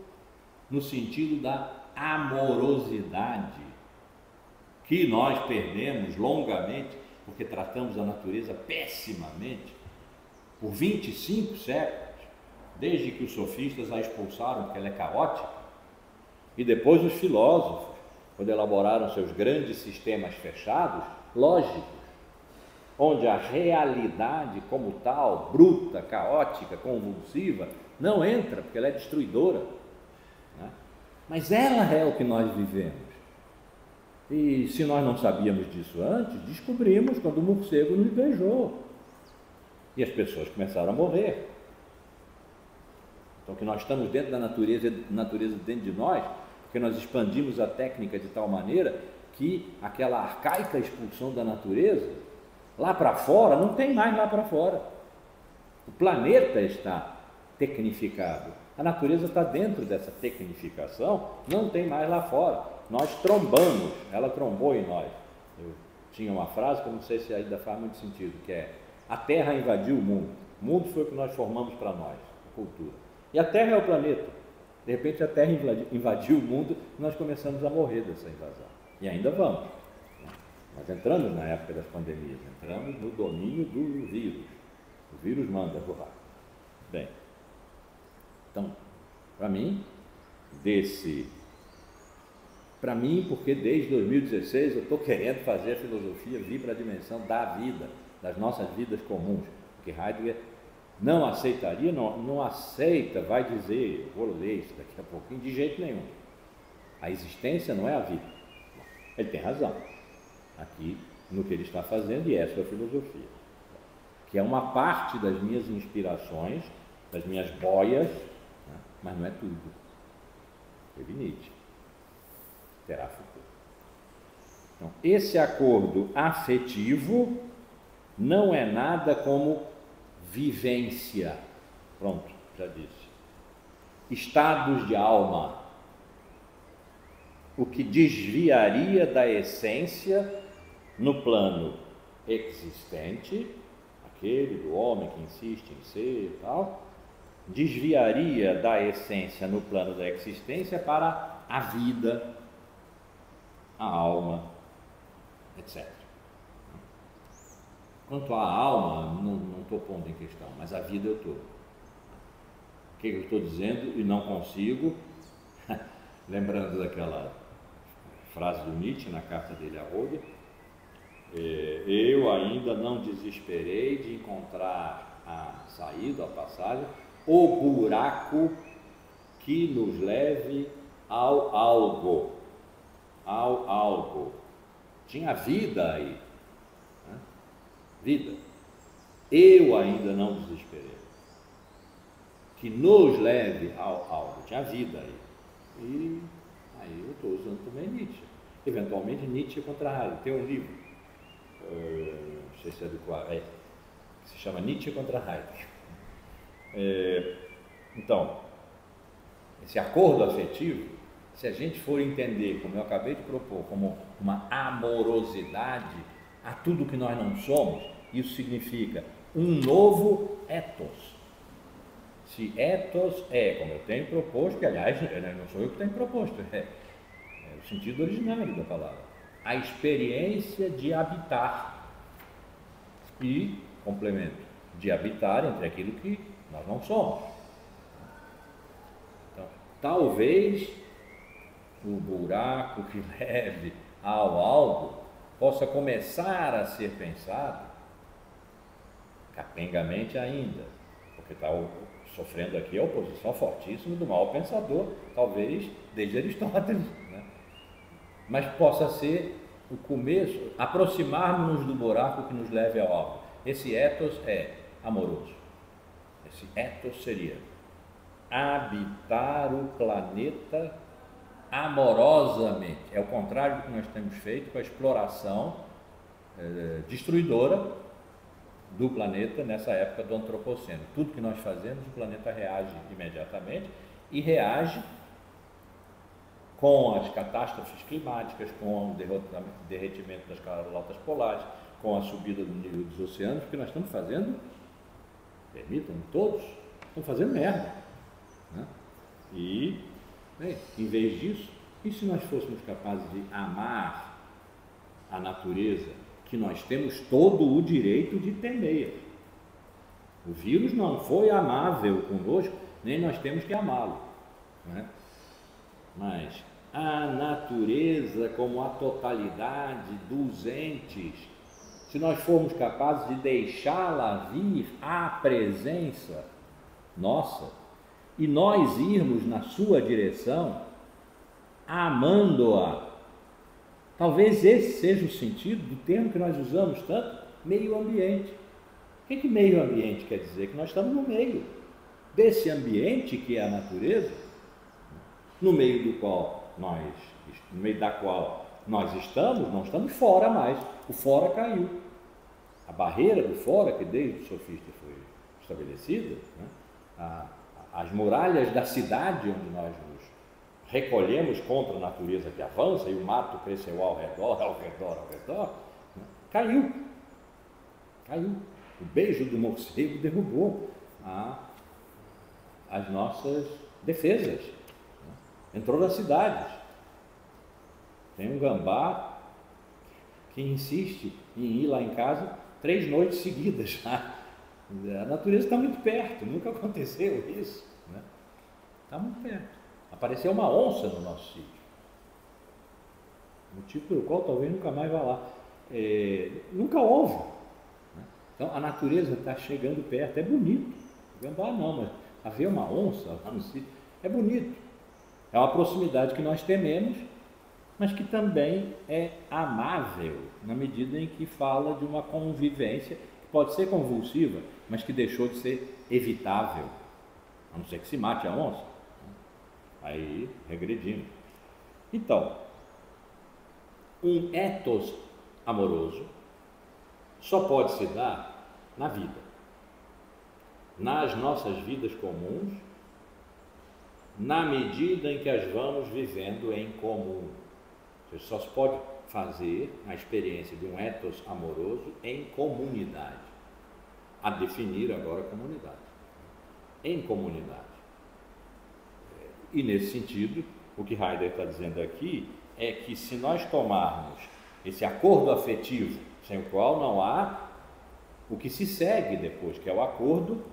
no sentido da amorosidade, que nós perdemos longamente, porque tratamos a natureza pessimamente, por 25 séculos, desde que os sofistas a expulsaram porque ela é caótica, e depois os filósofos, quando elaboraram seus grandes sistemas fechados, lógicos, onde a realidade como tal, bruta, caótica, convulsiva, não entra, porque ela é destruidora, né? Mas ela é o que nós vivemos. E se nós não sabíamos disso antes, descobrimos quando o morcego nos beijou. E as pessoas começaram a morrer. Então, que nós estamos dentro da natureza dentro de nós, porque nós expandimos a técnica de tal maneira que aquela arcaica expulsão da natureza, lá para fora, não tem mais lá para fora. O planeta está tecnificado. A natureza está dentro dessa tecnificação, não tem mais lá fora. Nós trombamos, ela trombou em nós. Eu tinha uma frase que eu não sei se ainda faz muito sentido, que é: a Terra invadiu o mundo. O mundo foi o que nós formamos para nós, a cultura. E a Terra é o planeta. De repente a Terra invadiu o mundo e nós começamos a morrer dessa invasão. E ainda vamos. Nós entramos na época das pandemias, entramos no domínio do vírus. O vírus manda voar. Bem, então, para mim, porque desde 2016 eu estou querendo fazer a filosofia vir para a dimensão da vida, das nossas vidas comuns, porque Heidegger não aceitaria, não aceita, vai dizer, vou ler isso daqui a pouquinho, de jeito nenhum. A existência não é a vida. Ele tem razão, aqui no que ele está fazendo, e é a sua filosofia, que é uma parte das minhas inspirações, das minhas boias, né? Mas não é tudo. Teve Nietzsche. Terá futuro. Então, esse acordo afetivo não é nada como vivência. Pronto, já disse. Estados de alma. O que desviaria da essência no plano existente, aquele do homem que insiste em ser e tal, desviaria da essência no plano da existência para a vida, a alma, etc. Quanto à alma, não estou pondo em questão, mas a vida eu estou. O que eu estou dizendo e não consigo, lembrando daquela frase do Nietzsche na carta dele a Roger, eu ainda não desesperei de encontrar a saída, a passagem, o buraco que nos leve ao algo. Ao algo. Tinha vida aí, né? Vida. Eu ainda não desesperei. Que nos leve ao algo. Tinha vida aí. E aí eu estou usando também Nietzsche. Eventualmente Nietzsche contra Heidegger. Tem um livro, não sei se é do qual, que se chama Nietzsche contra Heidegger. Então, esse acordo afetivo, se a gente for entender, como eu acabei de propor, como uma amorosidade a tudo que nós não somos, isso significa um novo ethos. Se ethos é, como eu tenho proposto, que aliás não sou eu que tenho proposto, é o sentido originário da palavra, a experiência de habitar e, complemento, de habitar entre aquilo que nós não somos. Então, talvez o buraco que leve ao algo possa começar a ser pensado capengamente ainda, porque está sofrendo aqui a oposição fortíssima do mau pensador, talvez desde Aristóteles, né? Mas possa ser o começo, aproximarmos-nos do buraco que nos leve ao alvo. Esse ethos é amoroso. Esse ethos seria habitar o planeta amorosamente. É o contrário do que nós temos feito com a exploração destruidora do planeta nessa época do antropoceno. Tudo que nós fazemos, o planeta reage imediatamente e reage com as catástrofes climáticas, com o derretimento das calotas polares, com a subida do nível dos oceanos, porque nós estamos fazendo, permitam-me todos, estamos fazendo merda, né? E, bem, em vez disso, e se nós fôssemos capazes de amar a natureza, que nós temos todo o direito de temer? O vírus não foi amável conosco, nem nós temos que amá-lo, né? Mas a natureza como a totalidade dos entes, se nós formos capazes de deixá-la vir à presença nossa e nós irmos na sua direção, amando-a, talvez esse seja o sentido do termo que nós usamos tanto, meio ambiente. O que meio ambiente quer dizer? Que nós estamos no meio desse ambiente que é a natureza, no meio do qual no meio da qual nós estamos, não estamos fora mais. O fora caiu. A barreira do fora, que desde o sofista foi estabelecida, né? As muralhas da cidade onde nós nos recolhemos contra a natureza que avança e o mato cresceu ao redor, né? Caiu. O beijo do morcego derrubou as nossas defesas. Entrou nas cidades. Tem um gambá que insiste em ir lá em casa 3 noites seguidas. A natureza está muito perto, nunca aconteceu isso, né? Está muito perto. Apareceu uma onça no nosso sítio, motivo pelo qual talvez nunca mais vá lá. Nunca houve, né? Então a natureza está chegando perto, é bonito. O gambá não, mas haver uma onça lá no sítio é bonito. É uma proximidade que nós tememos, mas que também é amável, na medida em que fala de uma convivência que pode ser convulsiva, mas que deixou de ser evitável, a não ser que se mate a onça. Aí regredimos. Então, um ethos amoroso só pode se dar na vida, nas nossas vidas comuns, na medida em que as vamos vivendo em comum. Ou seja, só se pode fazer a experiência de um ethos amoroso em comunidade. A definir agora a comunidade. Em comunidade. E nesse sentido, o que Heidegger está dizendo aqui é que se nós tomarmos esse acordo afetivo, sem o qual não há o que se segue depois, que é o acordo,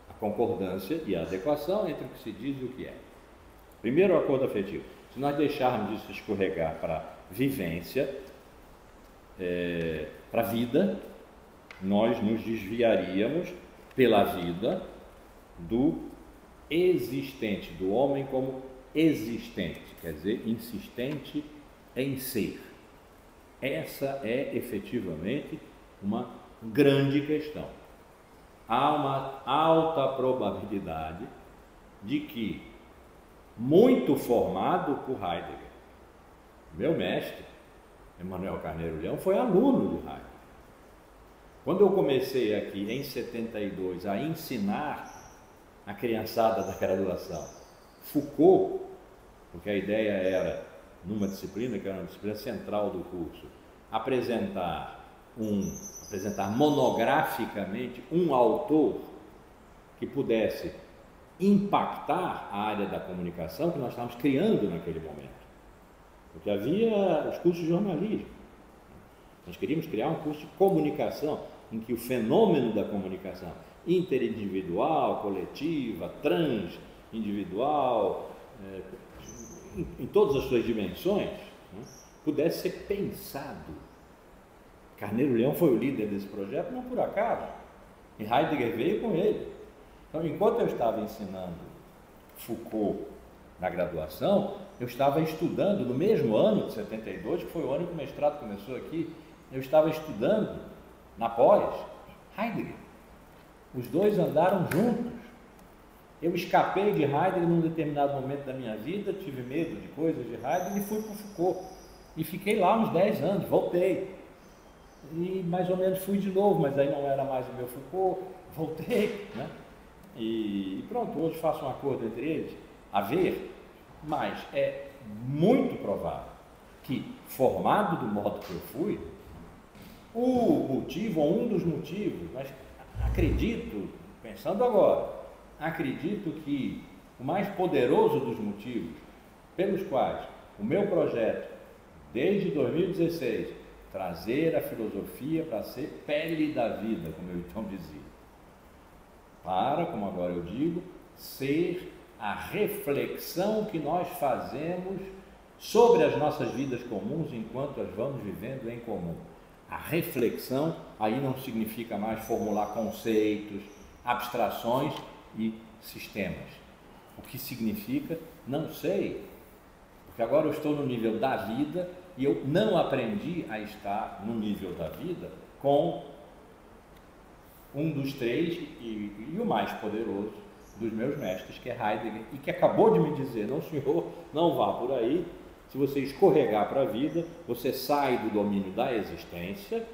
a concordância e a adequação entre o que se diz e o que é. Primeiro, o acordo afetivo. Se nós deixarmos isso escorregar para a vivência, para a vida, nós nos desviaríamos pela vida do existente, do homem como existente, quer dizer, insistente em ser. Essa é efetivamente uma grande questão. Há uma alta probabilidade de que, muito formado por Heidegger, meu mestre, Emmanuel Carneiro Leão, foi aluno de Heidegger. Quando eu comecei aqui em 72 a ensinar a criançada da graduação Foucault, porque a ideia era, numa disciplina, que era uma disciplina central do curso, apresentar monograficamente um autor que pudesse impactar a área da comunicação que nós estávamos criando naquele momento. Porque havia os cursos de jornalismo. Nós queríamos criar um curso de comunicação, em que o fenômeno da comunicação interindividual, coletiva, transindividual, em todas as suas dimensões, né, pudesse ser pensado. Carneiro Leão foi o líder desse projeto, não por acaso, e Heidegger veio com ele. Então, enquanto eu estava ensinando Foucault na graduação, eu estava estudando, no mesmo ano de 72, que foi o ano que o mestrado começou aqui, eu estava estudando na pós Heidegger. Os dois andaram juntos. Eu escapei de Heidegger num determinado momento da minha vida, tive medo de coisas de Heidegger e fui para o Foucault. E fiquei lá uns 10 anos, voltei. E mais ou menos fui de novo, mas aí não era mais o meu Foucault, voltei, né? E pronto, hoje faço um acordo entre eles, a ver, mas é muito provável que, formado do modo que eu fui, o motivo, ou um dos motivos, mas acredito, pensando agora, acredito que o mais poderoso dos motivos pelos quais o meu projeto, desde 2016, trazer a filosofia para ser pele da vida, como eu então dizia, para, como agora eu digo, ser a reflexão que nós fazemos sobre as nossas vidas comuns enquanto as vamos vivendo em comum. A reflexão aí não significa mais formular conceitos, abstrações e sistemas. O que significa, não sei, porque agora eu estou no nível da vida e eu não aprendi a estar no nível da vida com um dos três e o mais poderoso dos meus mestres, que é Heidegger, e que acabou de me dizer: não, senhor, não vá por aí. Se você escorregar para a vida, você sai do domínio da existência,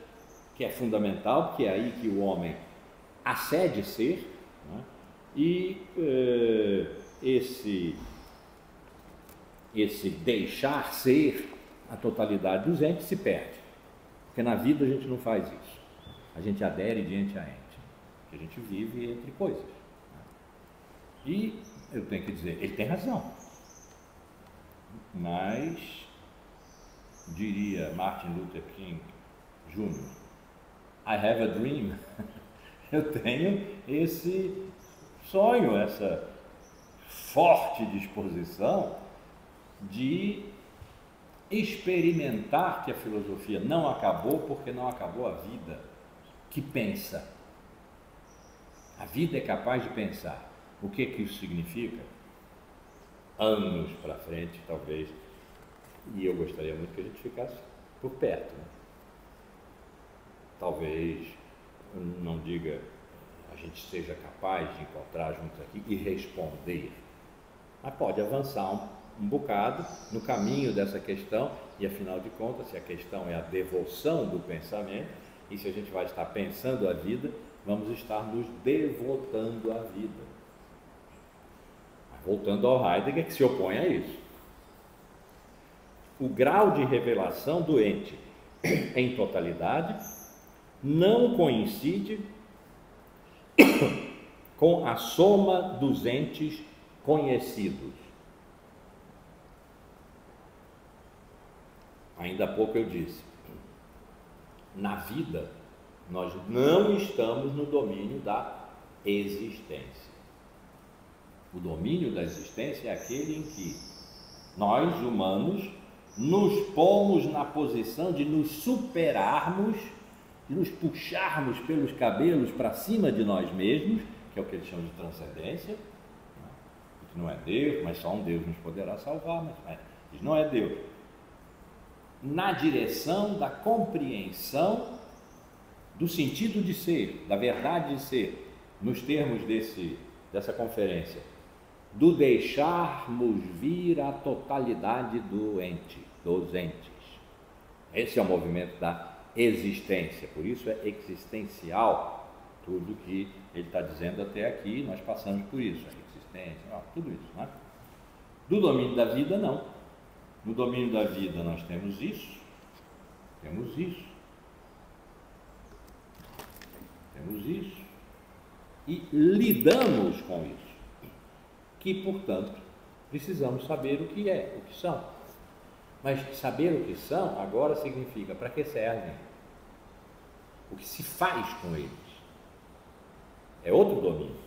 que é fundamental, porque é aí que o homem acede ser, né? E esse deixar ser a totalidade dos entes se perde, porque na vida a gente não faz isso, a gente adere diante a ente, que a gente vive entre coisas, né? E eu tenho que dizer, ele tem razão. Mas, diria Martin Luther King Jr., I have a dream. Eu tenho esse sonho, essa forte disposição de experimentar que a filosofia não acabou porque não acabou a vida que pensa. A vida é capaz de pensar. O que isso significa? Anos para frente, talvez, e eu gostaria muito que a gente ficasse por perto, né? Talvez, não diga, a gente seja capaz de encontrar juntos aqui e responder, mas pode avançar um bocado no caminho dessa questão, e afinal de contas, se a questão é a devoção do pensamento, e se a gente vai estar pensando a vida, vamos estar nos devotando à vida. Voltando ao Heidegger, que se opõe a isso. O grau de revelação do ente em totalidade não coincide com a soma dos entes conhecidos. Ainda há pouco eu disse, na vida nós não estamos no domínio da existência. O domínio da existência é aquele em que nós, humanos, nos pomos na posição de nos superarmos, de nos puxarmos pelos cabelos para cima de nós mesmos, que é o que eles chamam de transcendência, né? Que não é Deus, mas só um Deus nos poderá salvar, mas isso não é Deus. Na direção da compreensão do sentido de ser, da verdade de ser, nos termos dessa conferência, do deixarmos vir a totalidade do ente, dos entes. Esse é o movimento da existência, por isso é existencial tudo que ele está dizendo até aqui, nós passamos por isso, a existência, tudo isso, né? Do domínio da vida, não. No domínio da vida nós temos isso, e lidamos com isso, que, portanto, precisamos saber o que é, o que são. Mas saber o que são agora significa para que servem, o que se faz com eles. É outro domínio.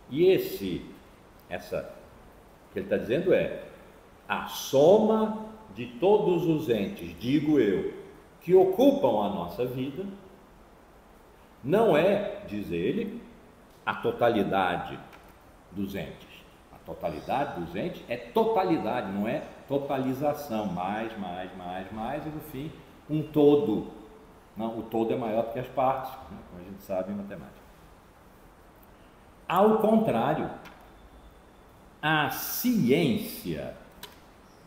E essa que ele está dizendo é a soma de todos os entes, digo eu, que ocupam a nossa vida, não é, diz ele, a totalidade dos entes. A totalidade dos entes é totalidade, não é totalização, mais, e no fim, um todo. Não, o todo é maior do que as partes, né, como a gente sabe em matemática. Ao contrário, a ciência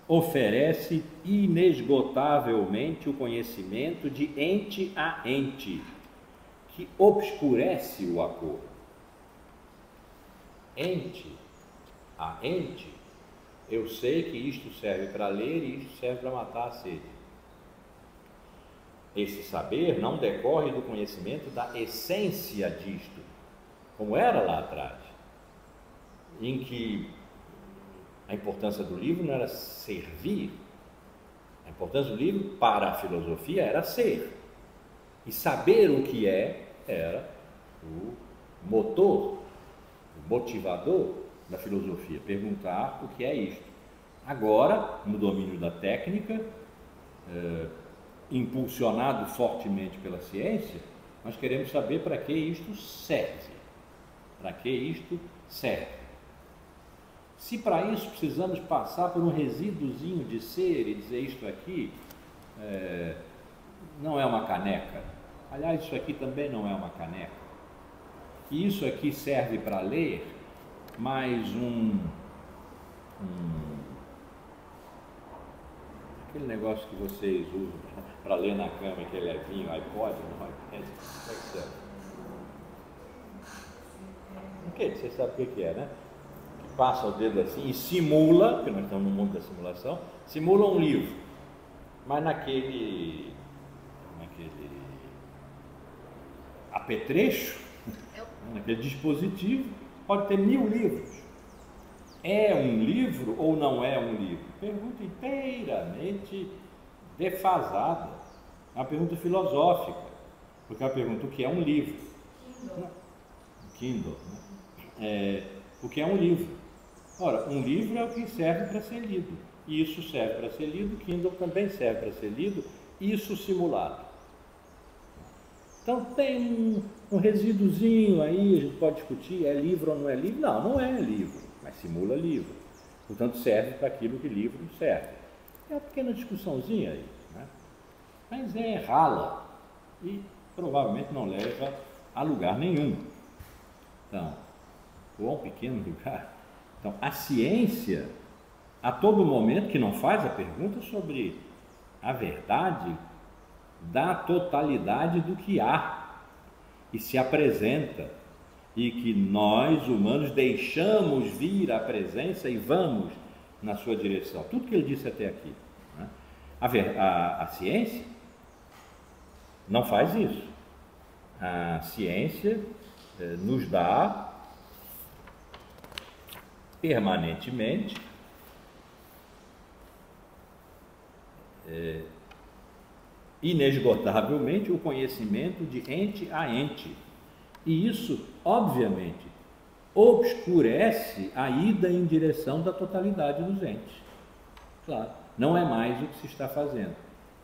oferece inesgotavelmente o conhecimento de ente a ente, que obscurece o acordo. Ente a ente, eu sei que isto serve para ler e isto serve para matar a sede. Esse saber não decorre do conhecimento da essência disto, como era lá atrás, em que a importância do livro não era servir, a importância do livro para a filosofia era ser, e saber o que era o motor, o motivador da filosofia, perguntar o que é isto. Agora, no domínio da técnica, impulsionado fortemente pela ciência, nós queremos saber para que isto serve. Para que isto serve? Se para isso precisamos passar por um resíduozinho de ser e dizer isto aqui não é uma caneca, aliás, isso aqui também não é uma caneca, e isso aqui serve para ler, mais aquele negócio que vocês usam para ler na cama, que é levinho, iPod, não iPad, como é que serve? O que? Você sabe o que é, né? Passa o dedo assim e simula, porque nós estamos no mundo da simulação, simula um livro, mas naquele apetrecho, naquele dispositivo, pode ter 1000 livros. É um livro ou não é um livro? Pergunta inteiramente defasada. É uma pergunta filosófica, porque ela pergunta o que é um livro. Kindle, né? O que é um livro? Ora, um livro é o que serve para ser lido. Isso serve para ser lido, Kindle também serve para ser lido, isso simulado. Então tem um resíduozinho aí, a gente pode discutir, é livro ou não é livro? Não, não é livro, mas simula livro. Portanto, serve para aquilo que livro serve. É uma pequena discussãozinha aí, né? Mas é rala e provavelmente não leva a lugar nenhum. Então, ou a um pequeno lugar. Então, a ciência, a todo momento, que não faz a pergunta sobre a verdade da totalidade do que há e se apresenta, e que nós, humanos, deixamos vir à presença e vamos na sua direção. Tudo que ele disse até aqui, né? A ciência não faz isso. A ciência nos dá permanentemente inesgotavelmente o conhecimento de ente a ente, e isso obviamente obscurece a ida em direção da totalidade dos entes. Claro, não é mais o que se está fazendo.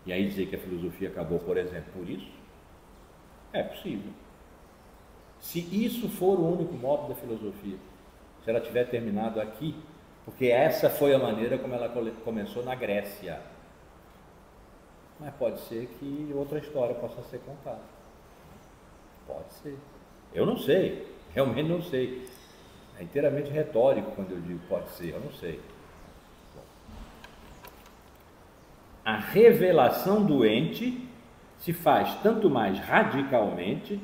E aí dizer que a filosofia acabou, por exemplo, por isso, é possível. Se isso for o único modo da filosofia, se ela tiver terminado aqui, porque essa foi a maneira como ela começou na Grécia. Mas pode ser que outra história possa ser contada. Pode ser. Eu não sei, realmente não sei. É inteiramente retórico quando eu digo pode ser, eu não sei. A revelação do ente se faz tanto mais radicalmente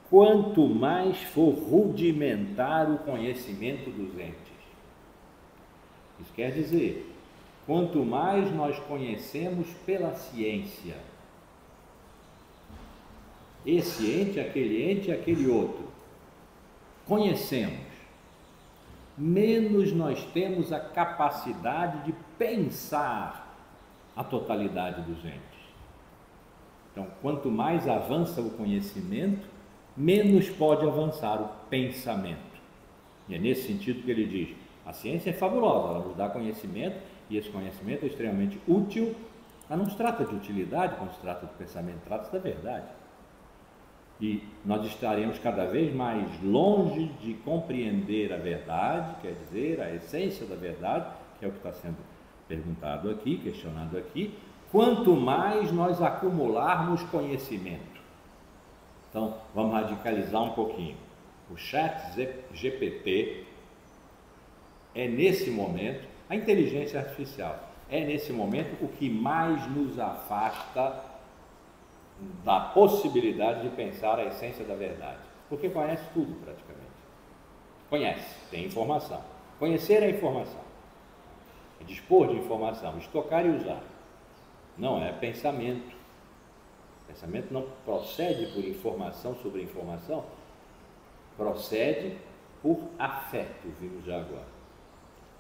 quanto mais for rudimentar o conhecimento dos entes. Isso quer dizer, quanto mais nós conhecemos pela ciência, esse ente, aquele outro, conhecemos, menos nós temos a capacidade de pensar a totalidade dos entes. Então, quanto mais avança o conhecimento, menos pode avançar o pensamento. E é nesse sentido que ele diz, a ciência é fabulosa, ela nos dá conhecimento, e esse conhecimento é extremamente útil, mas não se trata de utilidade quando se trata de pensamento, trata-se da verdade. E nós estaremos cada vez mais longe de compreender a verdade, quer dizer, a essência da verdade, que é o que está sendo perguntado aqui, questionado aqui, quanto mais nós acumularmos conhecimento. Então, vamos radicalizar um pouquinho. O chat GPT é nesse momento, a inteligência artificial é nesse momento o que mais nos afasta da possibilidade de pensar a essência da verdade, porque conhece tudo praticamente. Conhece, tem informação. Conhecer é informação, é dispor de informação, estocar e usar. Não é pensamento. Pensamento não procede por informação sobre informação, procede por afeto, vimos já agora.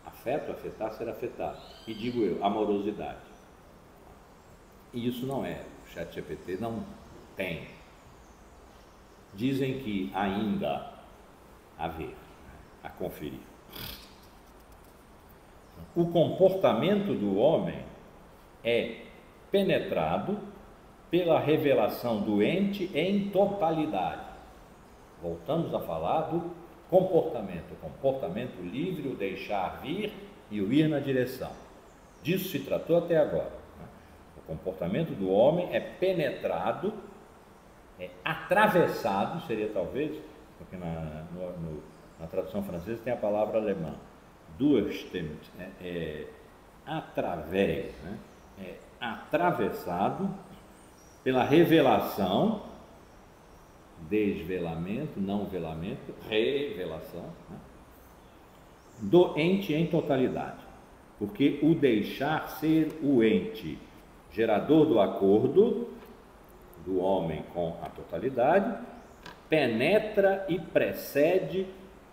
Afeto, afetar, ser afetado. E digo eu, amorosidade. E isso não é. O ChatGPT não tem. Dizem que ainda a ver, a conferir. O comportamento do homem é penetrado pela revelação do ente em totalidade. Voltamos a falar do comportamento, o comportamento livre, o deixar vir e o ir na direção. Disso se tratou até agora. O comportamento do homem é penetrado, é atravessado, seria talvez, porque na tradução francesa tem a palavra alemã, durchstimmt, através, né? É atravessado pela revelação, desvelamento, não velamento, revelação, né? Do ente em totalidade, porque o deixar ser o ente gerador do acordo do homem com a totalidade penetra e precede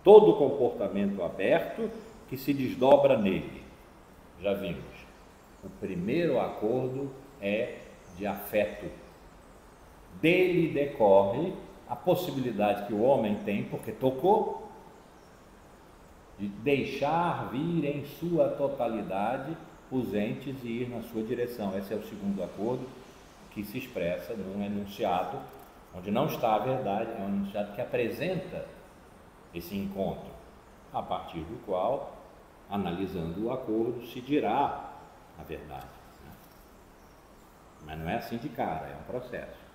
todo o comportamento aberto que se desdobra nele. Já vimos, o primeiro acordo é de afeto. Dele decorre a possibilidade que o homem tem, porque tocou, de deixar vir em sua totalidade os entes e ir na sua direção. Esse é o segundo acordo que se expressa num enunciado, onde não está a verdade, é um enunciado que apresenta esse encontro, a partir do qual, analisando o acordo, se dirá a verdade. Mas não é assim de cara, é um processo.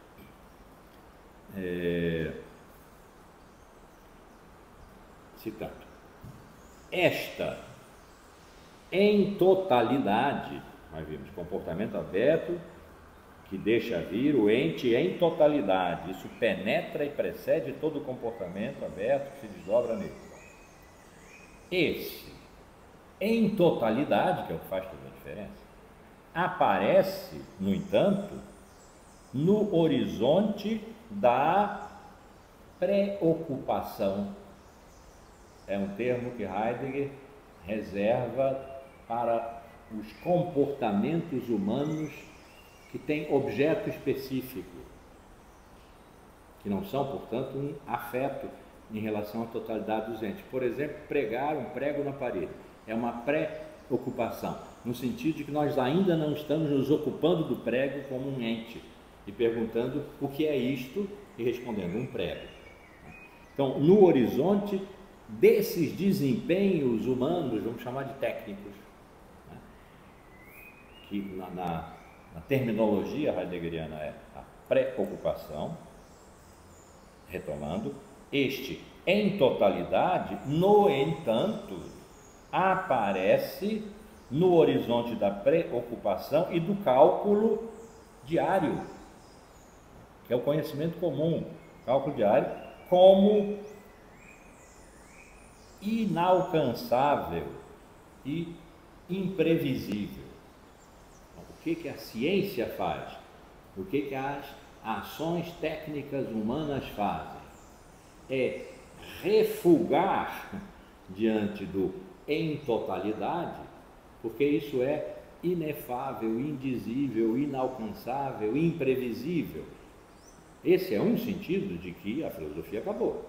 Citando, esta em totalidade, nós vimos comportamento aberto que deixa vir o ente em totalidade, isso penetra e precede todo o comportamento aberto que se desdobra nele. Esse em totalidade, que é o que faz toda a diferença, aparece, no entanto, no horizonte da preocupação. É um termo que Heidegger reserva para os comportamentos humanos que têm objeto específico, que não são, portanto, um afeto em relação à totalidade dos entes. Por exemplo, pregar um prego na parede é uma preocupação, no sentido de que nós ainda não estamos nos ocupando do prego como um ente e perguntando o que é isto e respondendo um prego. Então, no horizonte desses desempenhos humanos, vamos chamar de técnicos, né? Que na terminologia heideggeriana é a preocupação, retomando, este em totalidade, no entanto, aparece no horizonte da preocupação e do cálculo diário, que é o conhecimento comum, cálculo diário, como inalcançável e imprevisível. O que a ciência faz? O que as ações técnicas humanas fazem? É refugar diante do em totalidade, porque isso é inefável, indizível, inalcançável, imprevisível. Esse é um sentido de que a filosofia acabou.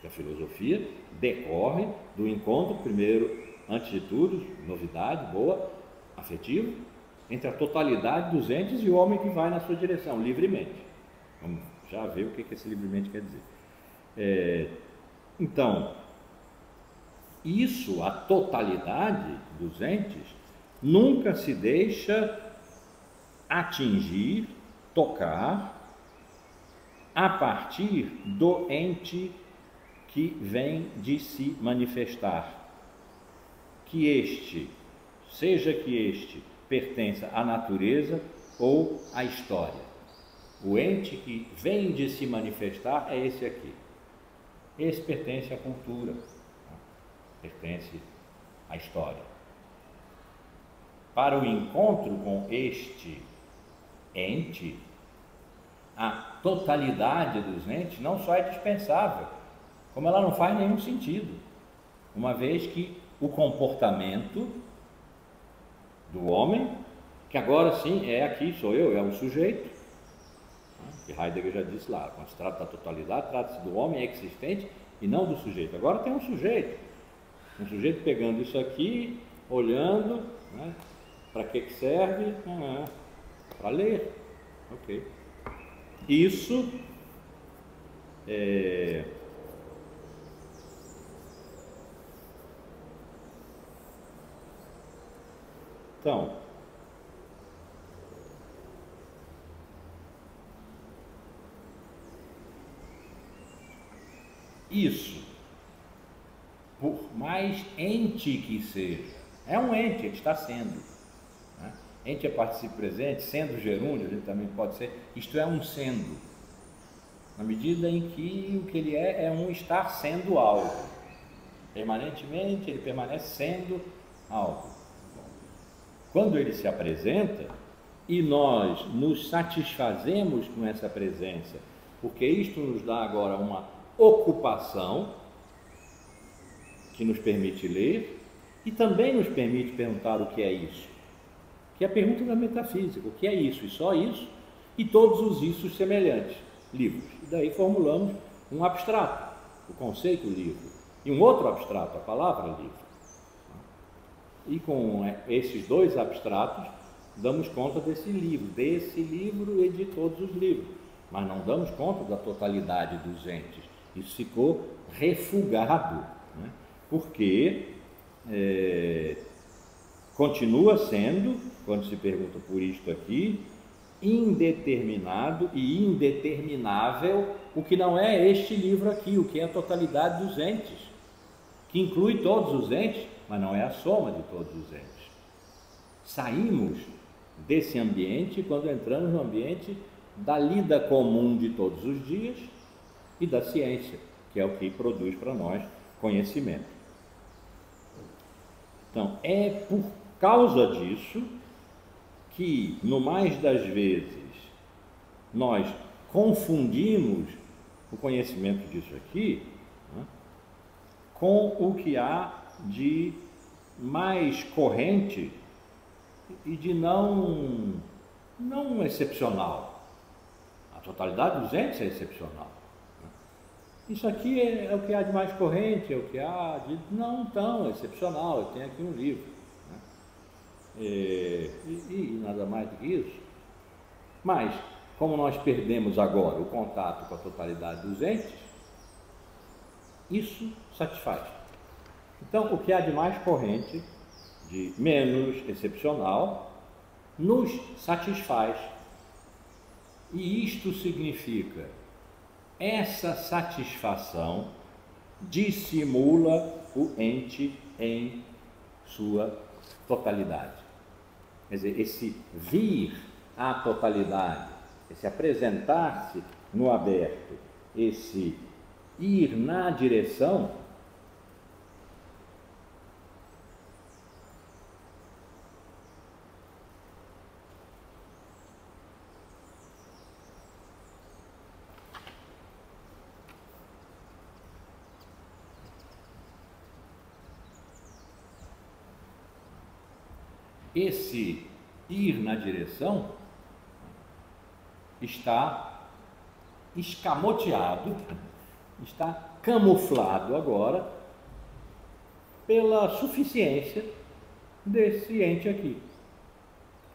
Que a filosofia decorre do encontro, primeiro, antes de tudo, novidade, boa, afetivo, entre a totalidade dos entes e o homem que vai na sua direção, livremente. Vamos já ver o que esse livremente quer dizer. Então, isso, a totalidade dos entes, nunca se deixa atingir, tocar, a partir do ente que vem de se manifestar. Que este pertença à natureza ou à história. O ente que vem de se manifestar é esse aqui. Esse pertence à cultura, pertence à história. Para o encontro com este ente, a totalidade dos entes não só é dispensável, como ela não faz nenhum sentido, uma vez que o comportamento do homem, que agora sim é aqui, sou eu, é o sujeito, que Heidegger já disse lá, quando se trata da totalidade, trata-se do homem existente e não do sujeito. Agora tem um sujeito pegando isso aqui, olhando, né? Para que serve? Para ler. Ok. Isso então, isso, por mais ente que seja, é um ente, ele está sendo, né? Ente é participo presente, sendo gerúndio, ele também pode ser, isto é um sendo, na medida em que o que ele é um estar sendo algo, permanentemente ele permanece sendo algo. Quando ele se apresenta e nós nos satisfazemos com essa presença, porque isto nos dá agora uma ocupação que nos permite ler e também nos permite perguntar o que é isso, que é a pergunta da metafísica, o que é isso e só isso, e todos os issos semelhantes, livros. E daí formulamos um abstrato, o conceito livro, e um outro abstrato, a palavra livro. E com esses dois abstratos damos conta desse livro e de todos os livros, mas não damos conta da totalidade dos entes. Isso ficou refugado, né? Porque continua sendo, quando se pergunta por isto aqui, indeterminado e indeterminável o que não é este livro aqui, o que é a totalidade dos entes, que inclui todos os entes, mas não é a soma de todos os entes. Saímos desse ambiente quando entramos no ambiente da lida comum de todos os dias e da ciência, que é o que produz para nós conhecimento. Então, é por causa disso que, no mais das vezes, nós confundimos o conhecimento disso aqui, né, com o que há de mais corrente e de não excepcional. A totalidade dos entes é excepcional. Isso aqui é o que há de mais corrente, é o que há de não tão excepcional. Eu tenho aqui um livro, né? E nada mais do que isso. Mas, como nós perdemos agora o contato com a totalidade dos entes, isso satisfaz. Então, o que há de mais corrente, de menos excepcional, nos satisfaz. E isto significa, essa satisfação dissimula o ente em sua totalidade. Quer dizer, esse vir à totalidade, esse apresentar-se no aberto, esse ir na direção, esse ir na direção está escamoteado, está camuflado agora pela suficiência desse ente aqui.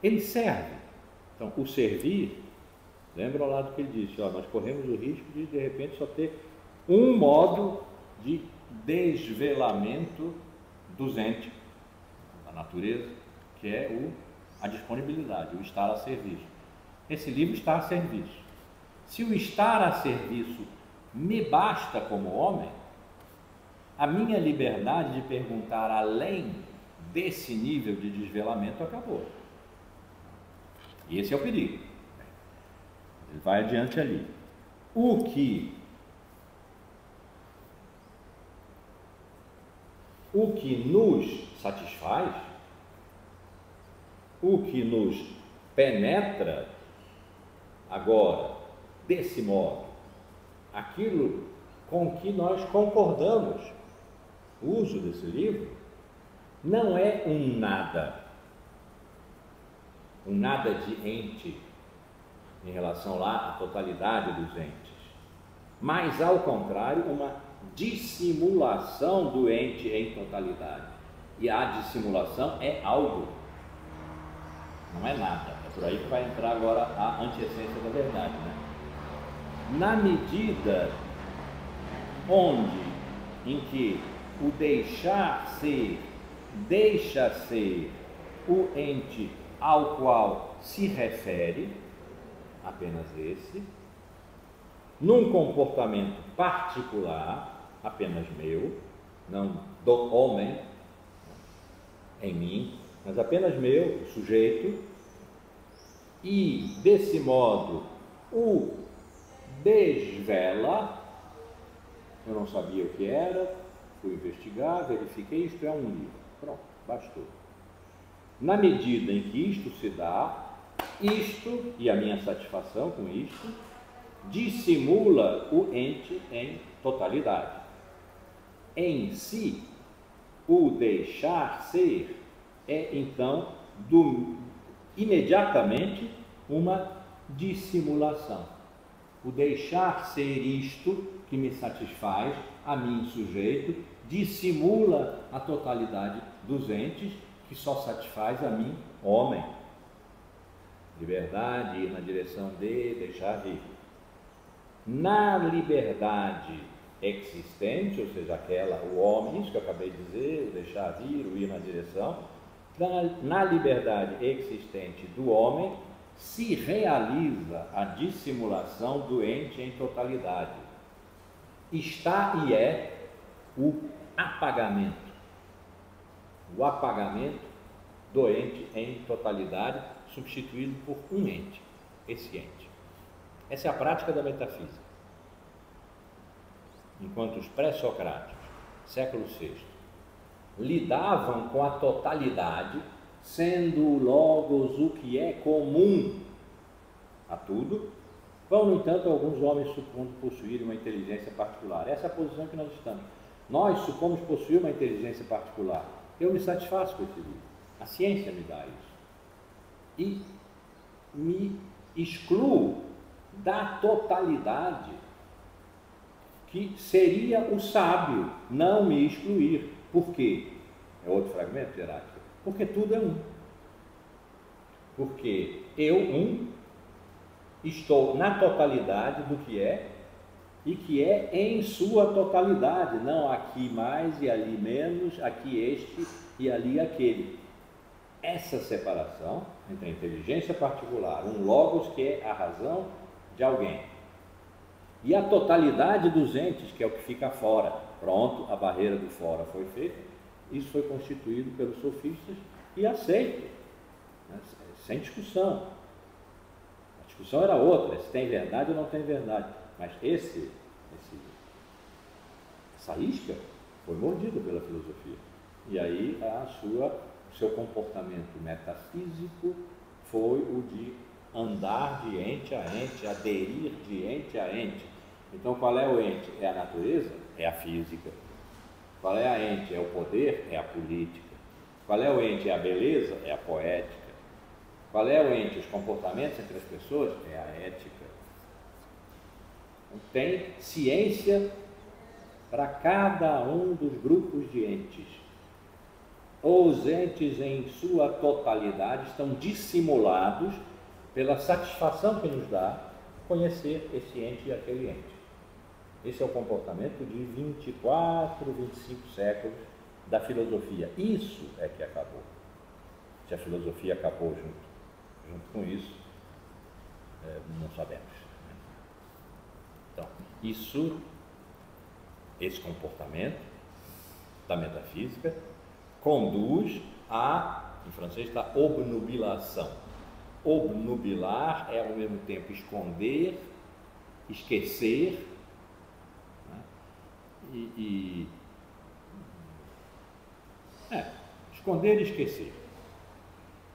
Ele serve. Então, o servir, lembra lá do que ele disse, ó, nós corremos o risco de repente só ter um modo de desvelamento dos entes da natureza, que é a disponibilidade, o estar a serviço. Esse livro está a serviço. Se o estar a serviço me basta como homem, a minha liberdade de perguntar além desse nível de desvelamento acabou. E esse é o perigo. Ele vai adiante ali. O que nos satisfaz, o que nos penetra agora, desse modo, aquilo com que nós concordamos, o uso desse livro, não é um nada de ente em relação lá à totalidade dos entes, mas ao contrário, uma dissimulação do ente em totalidade. E a dissimulação é algo, não é nada. É por aí que vai entrar agora a antiessência da verdade, né? Na medida em que o deixar ser deixa ser o ente ao qual se refere, apenas esse, num comportamento particular, apenas meu, não do homem em mim, mas apenas meu, o sujeito, e desse modo o desvela. Eu não sabia o que era, fui investigar, verifiquei, isto é um livro. Pronto, bastou. Na medida em que isto se dá, isto, e a minha satisfação com isto, dissimula o ente em totalidade. Em si, o deixar ser é, então, imediatamente uma dissimulação. O deixar ser isto que me satisfaz, a mim sujeito, dissimula a totalidade dos entes que só satisfaz a mim, homem. Liberdade, ir na direção de deixar vir. Na liberdade existente, ou seja, aquela, o homem, isso que eu acabei de dizer, o deixar vir, o ir na direção, na liberdade existente do homem, se realiza a dissimulação do ente em totalidade. Está e é o apagamento do ente em totalidade, substituído por um ente, esse ente. Essa é a prática da metafísica. Enquanto os pré-socráticos, século VI, lidavam com a totalidade, sendo o logos o que é comum a tudo, vão, no entanto, alguns homens supondo possuir uma inteligência particular. Essa é a posição que nós estamos. Nós supomos possuir uma inteligência particular. Eu me satisfaço com esse livro. A ciência me dá isso. E me excluo da totalidade que seria o sábio não me excluir. Por quê? É outro fragmento, Heráclito. Porque tudo é um. Porque eu, estou na totalidade do que é e que é em sua totalidade, não aqui mais e ali menos, aqui este e ali aquele. Essa separação entre a inteligência particular, um logos que é a razão de alguém, e a totalidade dos entes, que é o que fica fora. Pronto, a barreira do fora foi feita, isso foi constituído pelos sofistas e aceito, né? Sem discussão. A discussão era outra, se tem verdade ou não tem verdade, mas essa isca foi mordida pela filosofia, e aí o seu comportamento metafísico foi o de andar de ente a ente, aderir de ente a ente. Então, qual é o ente? É a natureza? É a física. Qual é a ente? É o poder? É a política. Qual é o ente? É a beleza? É a poética. Qual é o ente? Os comportamentos entre as pessoas? É a ética. Então, tem ciência para cada um dos grupos de entes. Os entes em sua totalidade estão dissimulados pela satisfação que nos dá conhecer esse ente e aquele ente. Esse é o comportamento de 24, 25 séculos da filosofia. Isso é que acabou. Se a filosofia acabou junto com isso, não sabemos. Então, esse comportamento da metafísica conduz em francês está obnubilação. Obnubilar é ao mesmo tempo esconder, esquecer, né? Esconder e esquecer.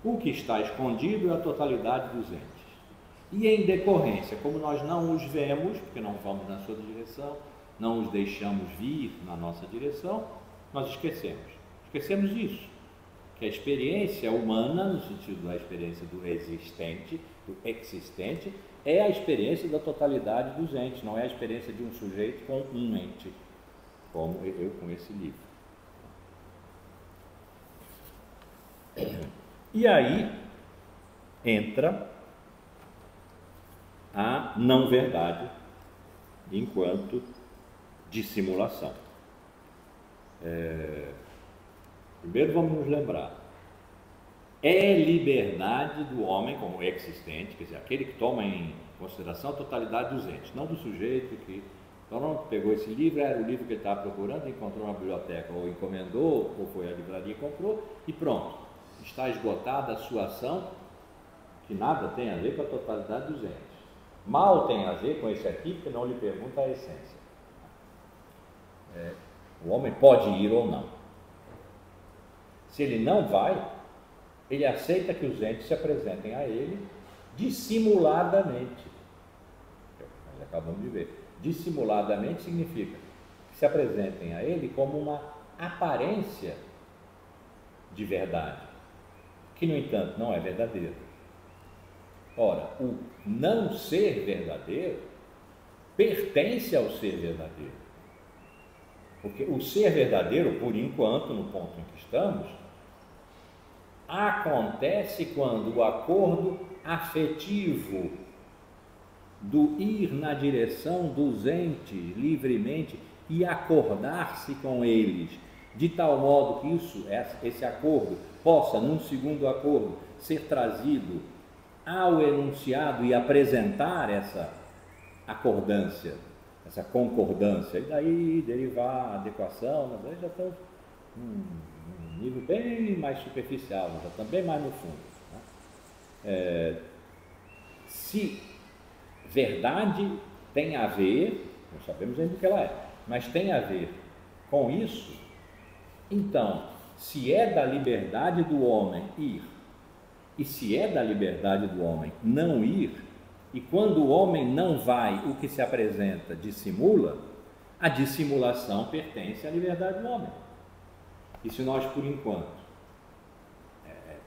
O que está escondido é a totalidade dos entes. E em decorrência, como nós não os vemos, porque não vamos na sua direção, não os deixamos vir na nossa direção, nós esquecemos. Esquecemos isso, que a experiência humana, no sentido da experiência do existente, do existente, é a experiência da totalidade dos entes, não é a experiência de um sujeito com um ente, como eu com esse livro. E aí entra a não-verdade enquanto dissimulação. Primeiro vamos nos lembrar, é liberdade do homem como existente, quer dizer, aquele que toma em consideração a totalidade dos entes, não do sujeito que pegou esse livro, era o livro que ele estava procurando, encontrou na biblioteca, ou encomendou, ou foi à livraria e comprou, e pronto, está esgotada a sua ação, que nada tem a ver com a totalidade dos entes. Mal tem a ver com esse aqui, porque não lhe pergunta a essência. O homem pode ir ou não. Se ele não vai, ele aceita que os entes se apresentem a ele dissimuladamente. Nós acabamos de ver. Dissimuladamente significa que se apresentem a ele como uma aparência de verdade, que, no entanto, não é verdadeira. Ora, o não ser verdadeiro pertence ao ser verdadeiro. Porque o ser verdadeiro, por enquanto, no ponto em que estamos, acontece quando o acordo afetivo do ir na direção dos entes livremente e acordar-se com eles, de tal modo que esse acordo possa, num segundo acordo, ser trazido ao enunciado e apresentar essa acordância, essa concordância, e daí derivar a adequação, nós já estamos num nível bem mais superficial, já estamos bem mais no fundo. Né? Se verdade tem a ver, não sabemos ainda o que ela é, mas tem a ver com isso, então, se é da liberdade do homem ir, e se é da liberdade do homem não ir, e quando o homem não vai, o que se apresenta dissimula, a dissimulação pertence à liberdade do homem. E se nós, por enquanto,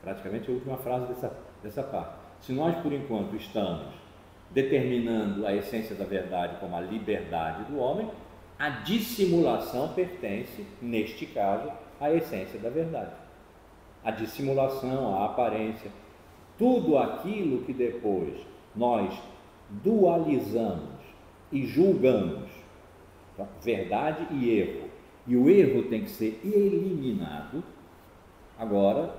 praticamente a última frase dessa parte, se nós, por enquanto, estamos determinando a essência da verdade como a liberdade do homem, a dissimulação pertence, neste caso, à essência da verdade. A dissimulação, a aparência, tudo aquilo que depois nós dualizamos e julgamos, tá? Verdade e erro, e o erro tem que ser eliminado. Agora,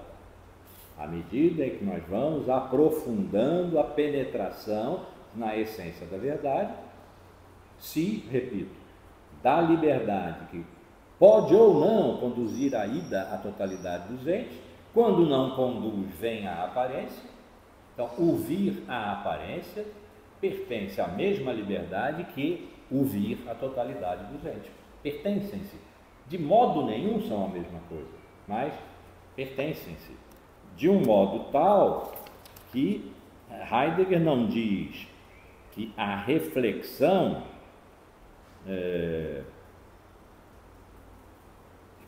à medida que nós vamos aprofundando a penetração na essência da verdade, se, repito, da liberdade que pode ou não conduzir a ida à totalidade dos entes, quando não conduz, vem a aparência. Então, o vir à aparência pertence à mesma liberdade que o vir à totalidade dos entes. Pertencem-se. De modo nenhum são a mesma coisa, mas pertencem-se. De um modo tal que Heidegger não diz que a reflexão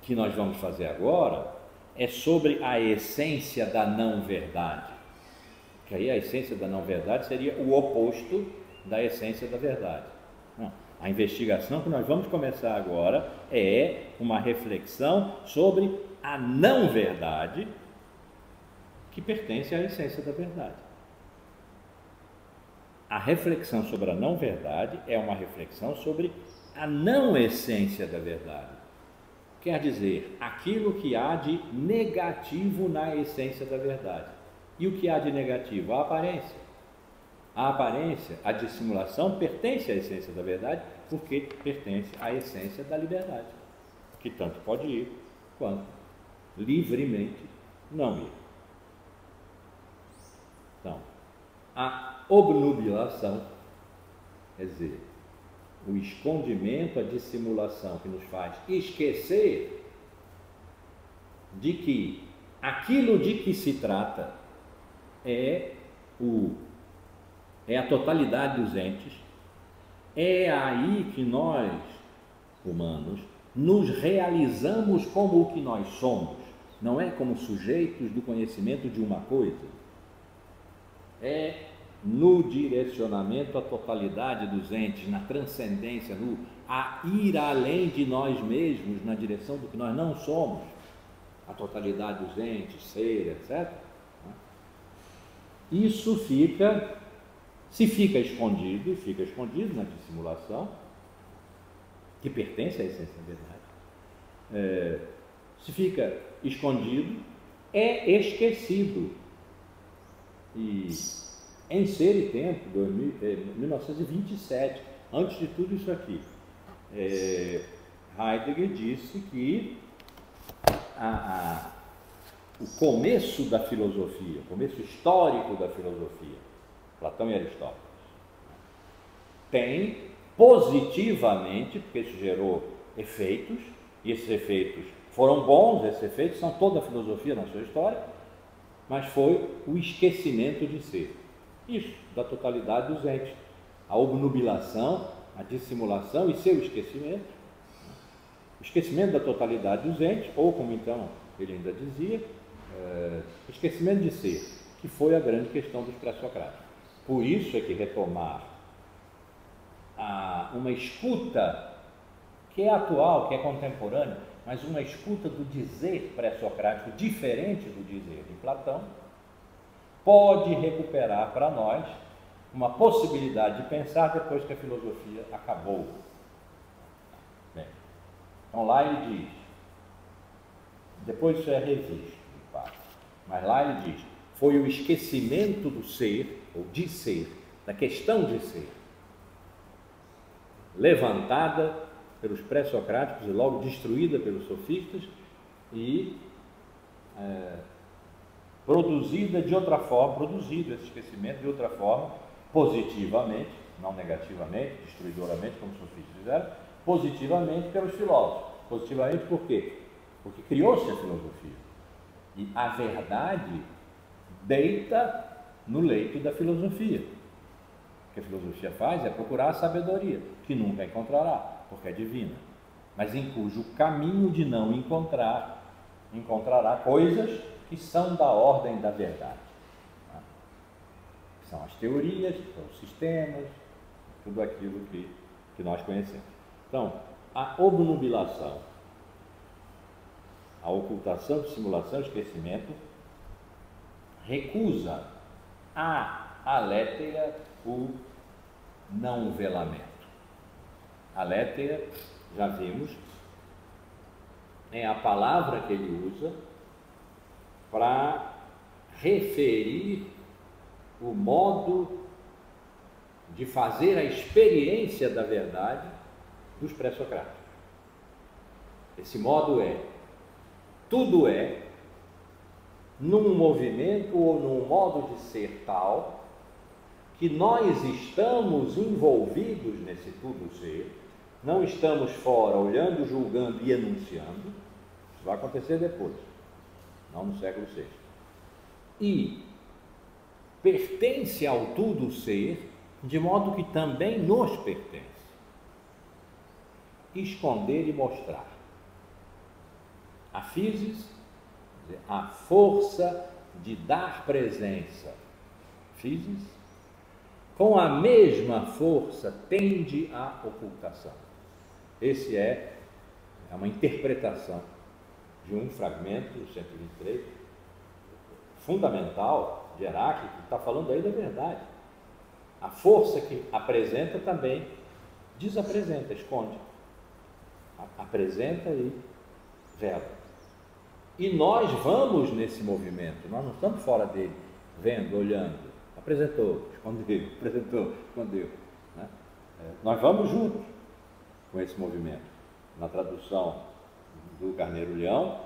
que nós vamos fazer agora é sobre a essência da não-verdade. Que aí a essência da não-verdade seria o oposto da essência da verdade. Não. A investigação que nós vamos começar agora é uma reflexão sobre a não-verdade que pertence à essência da verdade. A reflexão sobre a não-verdade é uma reflexão sobre a não-essência da verdade. Quer dizer, aquilo que há de negativo na essência da verdade. E o que há de negativo? A aparência. A aparência, a dissimulação, pertence à essência da verdade, porque pertence à essência da liberdade, que tanto pode ir quanto livremente não ir. Então, a obnubilação, quer dizer, o escondimento, a dissimulação que nos faz esquecer de que aquilo de que se trata é a totalidade dos entes. É aí que nós, humanos, nos realizamos como o que nós somos, não é como sujeitos do conhecimento de uma coisa. É no direcionamento à totalidade dos entes, na transcendência, a ir além de nós mesmos, na direção do que nós não somos, a totalidade dos entes, ser, etc. Isso se fica escondido, e fica escondido na dissimulação, que pertence à essência da verdade, se fica escondido, é esquecido. E em Ser e Tempo, 1927, antes de tudo isso aqui, Heidegger disse que o começo da filosofia, o começo histórico da filosofia, Platão e Aristóteles, tem positivamente, porque isso gerou efeitos, e esses efeitos foram bons, esses efeitos são toda a filosofia na sua história, mas foi o esquecimento de ser. Isso, da totalidade dos entes. A obnubilação, a dissimulação e seu esquecimento. O esquecimento da totalidade dos entes, ou como então ele ainda dizia, o esquecimento de ser, que foi a grande questão dos pré-socráticos. Por isso é que retomar uma escuta que é atual, que é contemporânea, mas uma escuta do dizer pré-socrático diferente do dizer de Platão, pode recuperar para nós uma possibilidade de pensar depois que a filosofia acabou. Bem, então lá ele diz, depois isso é revisto, mas lá ele diz, foi o esquecimento do ser, ou de ser, da questão de ser, levantada pelos pré-socráticos e logo destruída pelos sofistas e produzida de outra forma, produzido esse esquecimento de outra forma, positivamente, não negativamente, destruidoramente, como os sofistas fizeram, positivamente pelos filósofos. Positivamente por quê? Porque criou-se a filosofia. E a verdade deita no leito da filosofia. O que a filosofia faz é procurar a sabedoria, que nunca encontrará, porque é divina, mas em cujo caminho de não encontrar, encontrará coisas que são da ordem da verdade. São as teorias, são os sistemas, tudo aquilo que nós conhecemos. Então, a obnubilação, a ocultação, dissimulação, esquecimento, recusa a alétheia, o não velamento. Alétheia, já vimos, é a palavra que ele usa para referir o modo de fazer a experiência da verdade dos pré-socráticos. Esse modo é, tudo é, num movimento ou num modo de ser tal, que nós estamos envolvidos nesse tudo ser, não estamos fora olhando, julgando e enunciando. Isso vai acontecer depois, não no século VI. E pertence ao tudo ser, de modo que também nos pertence. Esconder e mostrar. A physis A força de dar presença, physis, com a mesma força tende à ocultação. Esse é uma interpretação de um fragmento do 123, fundamental, de Heráclito, que está falando aí da verdade. A força que apresenta também desapresenta, esconde. Apresenta e vela. E nós vamos nesse movimento, nós não estamos fora dele, vendo, olhando. Apresentou, escondeu, apresentou, escondeu. Né? Nós vamos juntos com esse movimento. Na tradução do Carneiro-Leão,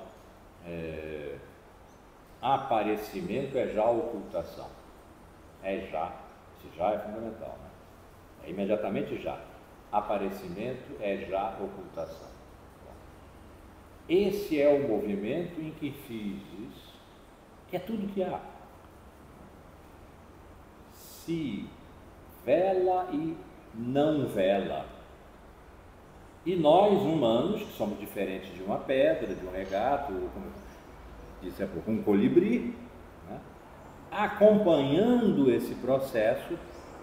aparecimento é já ocultação. É já. Esse já é fundamental. Né? É imediatamente já. Aparecimento é já ocultação. Esse é o movimento em que physis é tudo que há. Se vela e não vela. E nós, humanos, que somos diferentes de uma pedra, de um regato, como disse há pouco, um colibri, né? Acompanhando esse processo,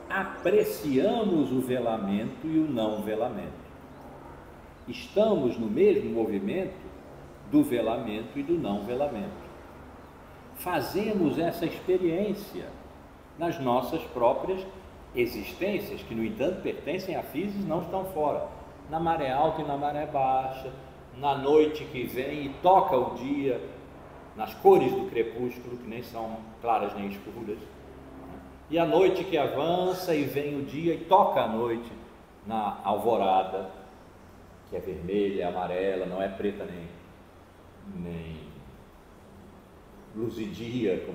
apreciamos o velamento e o não velamento. Estamos no mesmo movimento do velamento e do não velamento. Fazemos essa experiência nas nossas próprias existências, que no entanto pertencem a physis, não estão fora. Na maré alta e na maré baixa, na noite que vem e toca o dia, nas cores do crepúsculo, que nem são claras nem escuras, e a noite que avança e vem o dia e toca a noite na alvorada, que é vermelha, amarela, não é preta nem luzidia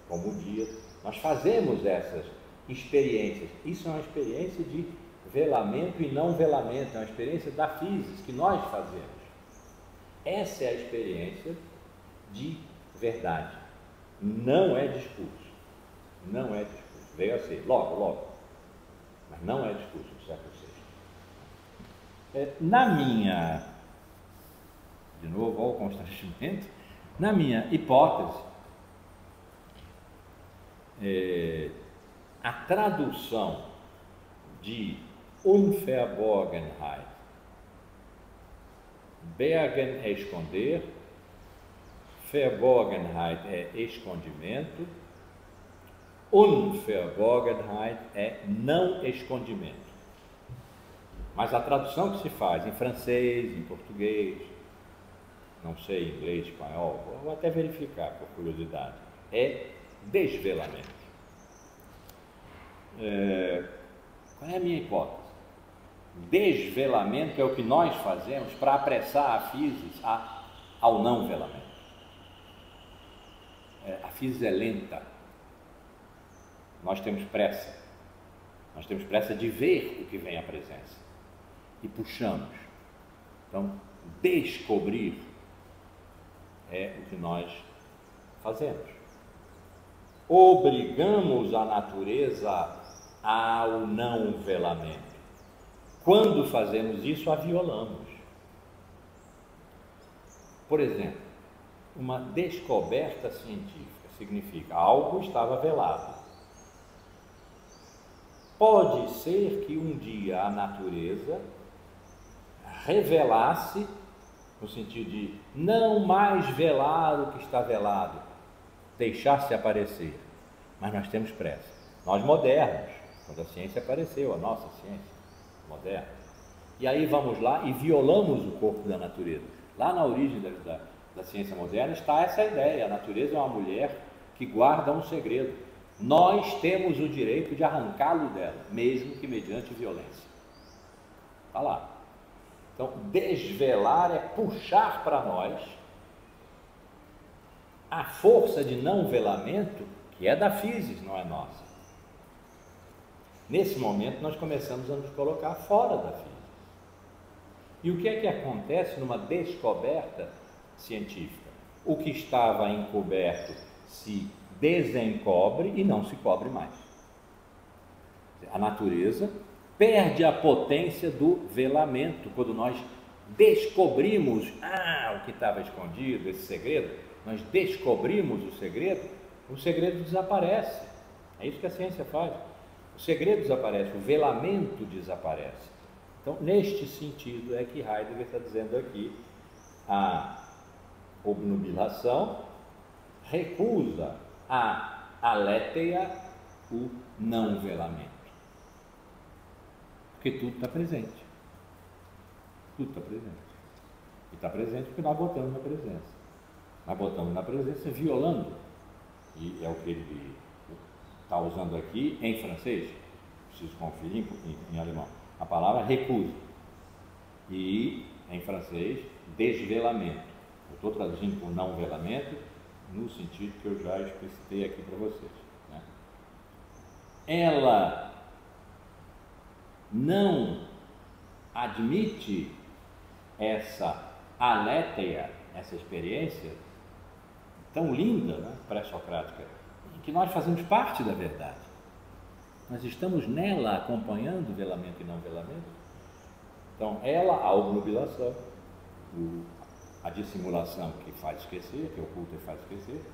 como o dia. Nós fazemos essas experiências. Isso é uma experiência de velamento e não velamento, é uma experiência da physis que nós fazemos. Essa é a experiência de verdade. Não é discurso. Não é discurso. Veio a ser, logo. Mas não é discurso do século VI. Na minha, de novo, ao constrangimento, na minha hipótese, a tradução de Unverborgenheit, Bergen é esconder, Verborgenheit é escondimento, Unverborgenheit é não escondimento. Mas a tradução que se faz em francês, em português, não sei, em inglês, espanhol, vou até verificar por curiosidade, é desvelamento. Qual é a minha hipótese? Desvelamento é o que nós fazemos para apressar a physis ao não velamento. A physis é lenta. Nós temos pressa. Nós temos pressa de ver o que vem à presença. E puxamos. Então, descobrir é o que nós fazemos. Obrigamos a natureza ao não velamento. Quando fazemos isso, a violamos. Por exemplo, uma descoberta científica significa algo estava velado. Pode ser que um dia a natureza revelasse, no sentido de não mais velar o que está velado, deixar-se aparecer. Mas nós temos pressa. Nós modernos, quando a ciência apareceu, a nossa ciência moderna. E aí vamos lá e violamos o corpo da natureza. Lá na origem da ciência moderna está essa ideia. A natureza é uma mulher que guarda um segredo. Nós temos o direito de arrancá-lo dela, mesmo que mediante violência. Está lá. Então, desvelar é puxar para nós a força de não velamento, que é da physis, não é nossa. Nesse momento, nós começamos a nos colocar fora da physis. E o que é que acontece numa descoberta científica? O que estava encoberto se desencobre e não se cobre mais. A natureza perde a potência do velamento. Quando nós descobrimos o que estava escondido, esse segredo, nós descobrimos o segredo desaparece. É isso que a ciência faz. O segredo desaparece, o velamento desaparece. Então, neste sentido é que Heidegger está dizendo aqui, a obnubilação recusa a aletheia, o não velamento. Porque tudo está presente. Tudo está presente. E está presente porque nós botamos na presença. Nós botamos na presença violando. E é o que ele está usando aqui em francês. Preciso conferir em alemão. A palavra recusa. E em francês, desvelamento. Eu estou traduzindo por não velamento no sentido que eu já explicitei aqui para vocês. Né? Ela não admite essa aletheia, essa experiência tão linda, né, pré-socrática, em que nós fazemos parte da verdade. Nós estamos nela acompanhando velamento e não velamento. Então, ela, a obnubilação, a dissimulação que faz esquecer, que oculta e faz esquecer,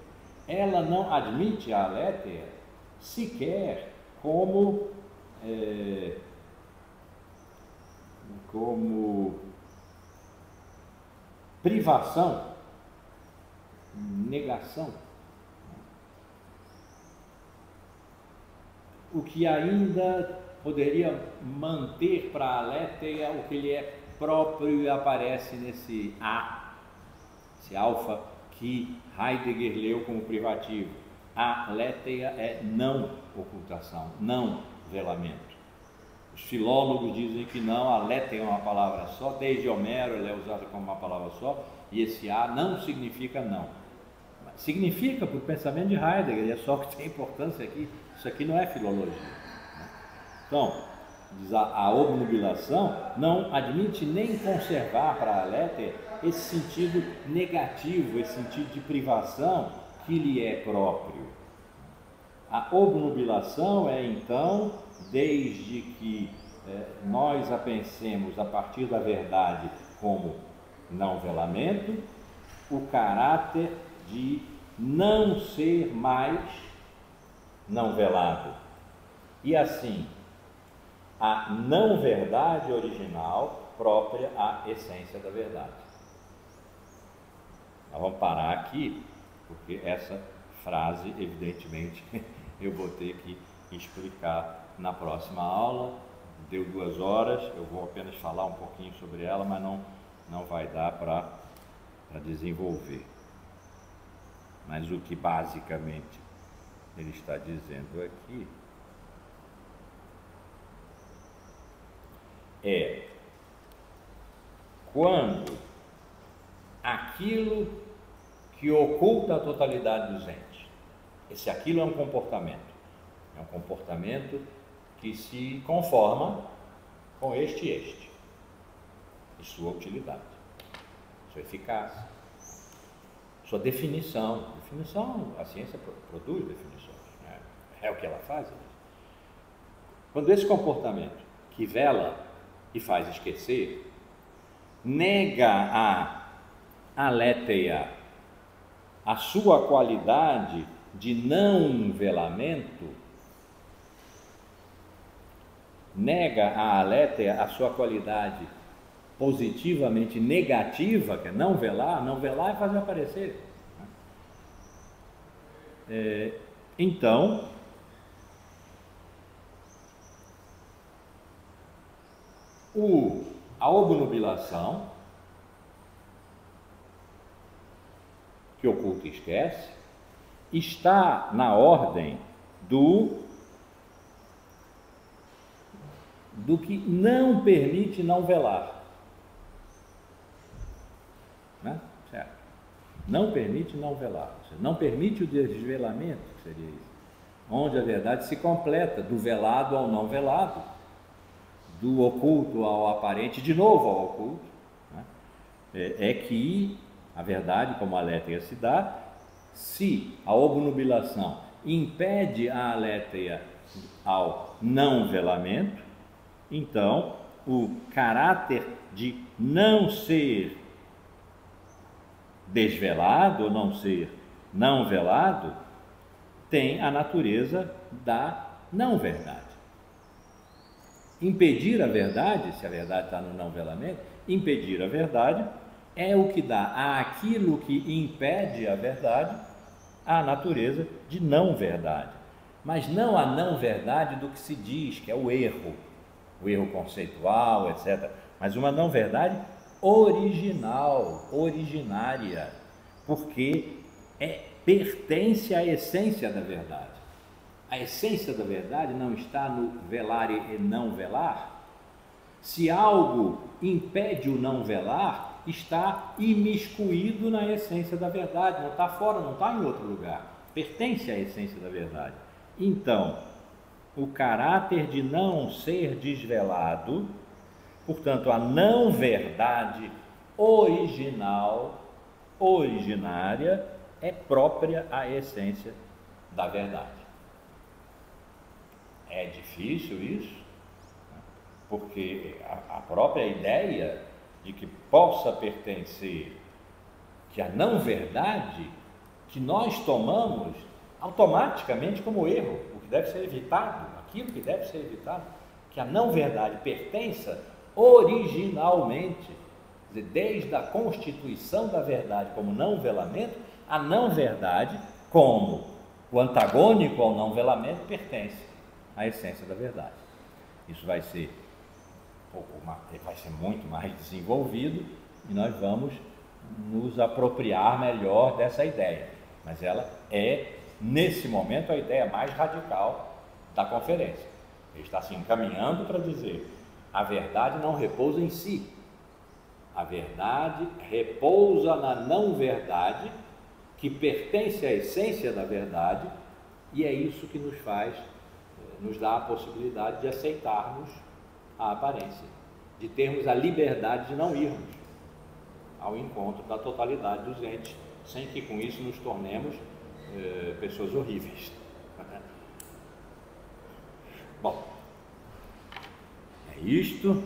ela não admite a aletheia sequer como privação, negação. O que ainda poderia manter para a aletheia o que lhe é próprio e aparece nesse A, esse alfa, que Heidegger leu como privativo. A aletheia é não ocultação, não velamento. Os filólogos dizem que não, a aletheia é uma palavra só, desde Homero ela é usada como uma palavra só, e esse A não significa não. Significa para o pensamento de Heidegger, e é só que tem importância aqui, isso aqui não é filologia. Então, diz a obnubilação não admite nem conservar para a aletheia esse sentido negativo, esse sentido de privação que lhe é próprio. A obnubilação é então, desde que nós a pensemos a partir da verdade como não velamento, o caráter de não ser mais não velado. E assim, a não verdade original própria à essência da verdade. Nós vamos parar aqui, porque essa frase, evidentemente, eu vou ter que explicar na próxima aula. Deu 2 horas, eu vou apenas falar um pouquinho sobre ela, mas não vai dar para desenvolver. Mas o que basicamente ele está dizendo aqui é quando aquilo que oculta a totalidade dos entes, esse aquilo é um comportamento que se conforma com este e sua utilidade, sua eficácia, sua definição. A ciência produz definições, né? É o que ela faz. Quando esse comportamento que vela e faz esquecer, nega a aletheia a sua qualidade de não velamento, nega a aletheia a sua qualidade positivamente negativa, que é não velar é fazer aparecer. Então, a obnubilação, que oculta e esquece, está na ordem do que não permite não velar. Né? Certo? Não permite não velar. Não permite o desvelamento, que seria isso. Onde a verdade se completa, do velado ao não velado, do oculto ao aparente, de novo ao oculto. Né? É que a verdade, como a aletheia se dá, se a obnubilação impede a aletheia ao não velamento, então o caráter de não ser desvelado ou não ser não velado tem a natureza da não verdade. Impedir a verdade, se a verdade está no não velamento, impedir a verdade é o que dá àquilo que impede a verdade a natureza de não verdade. Mas não a não verdade do que se diz, que é o erro conceitual, etc. Mas uma não verdade original, originária, porque pertence à essência da verdade. A essência da verdade não está no velar e não velar. Se algo impede o não velar, está imiscuído na essência da verdade, não está fora, não está em outro lugar, pertence à essência da verdade. Então, o caráter de não ser desvelado, portanto, a não verdade original, originária, é própria à essência da verdade. É difícil isso, porque a própria ideia de que possa pertencer, que a não verdade que nós tomamos automaticamente como erro, o que deve ser evitado, aquilo que deve ser evitado, que a não verdade pertença originalmente, quer dizer, desde a constituição da verdade como não velamento, a não verdade como o antagônico ao não velamento pertence à essência da verdade. Isso vai ser muito mais desenvolvido e nós vamos nos apropriar melhor dessa ideia, mas ela é, nesse momento, a ideia mais radical da conferência. Ele está se encaminhando para dizer: a verdade não repousa em si, a verdade repousa na não verdade que pertence à essência da verdade, e é isso que nos dá a possibilidade de aceitarmos a aparência, de termos a liberdade de não irmos ao encontro da totalidade dos entes, sem que com isso nos tornemos pessoas horríveis. Bom, é isto.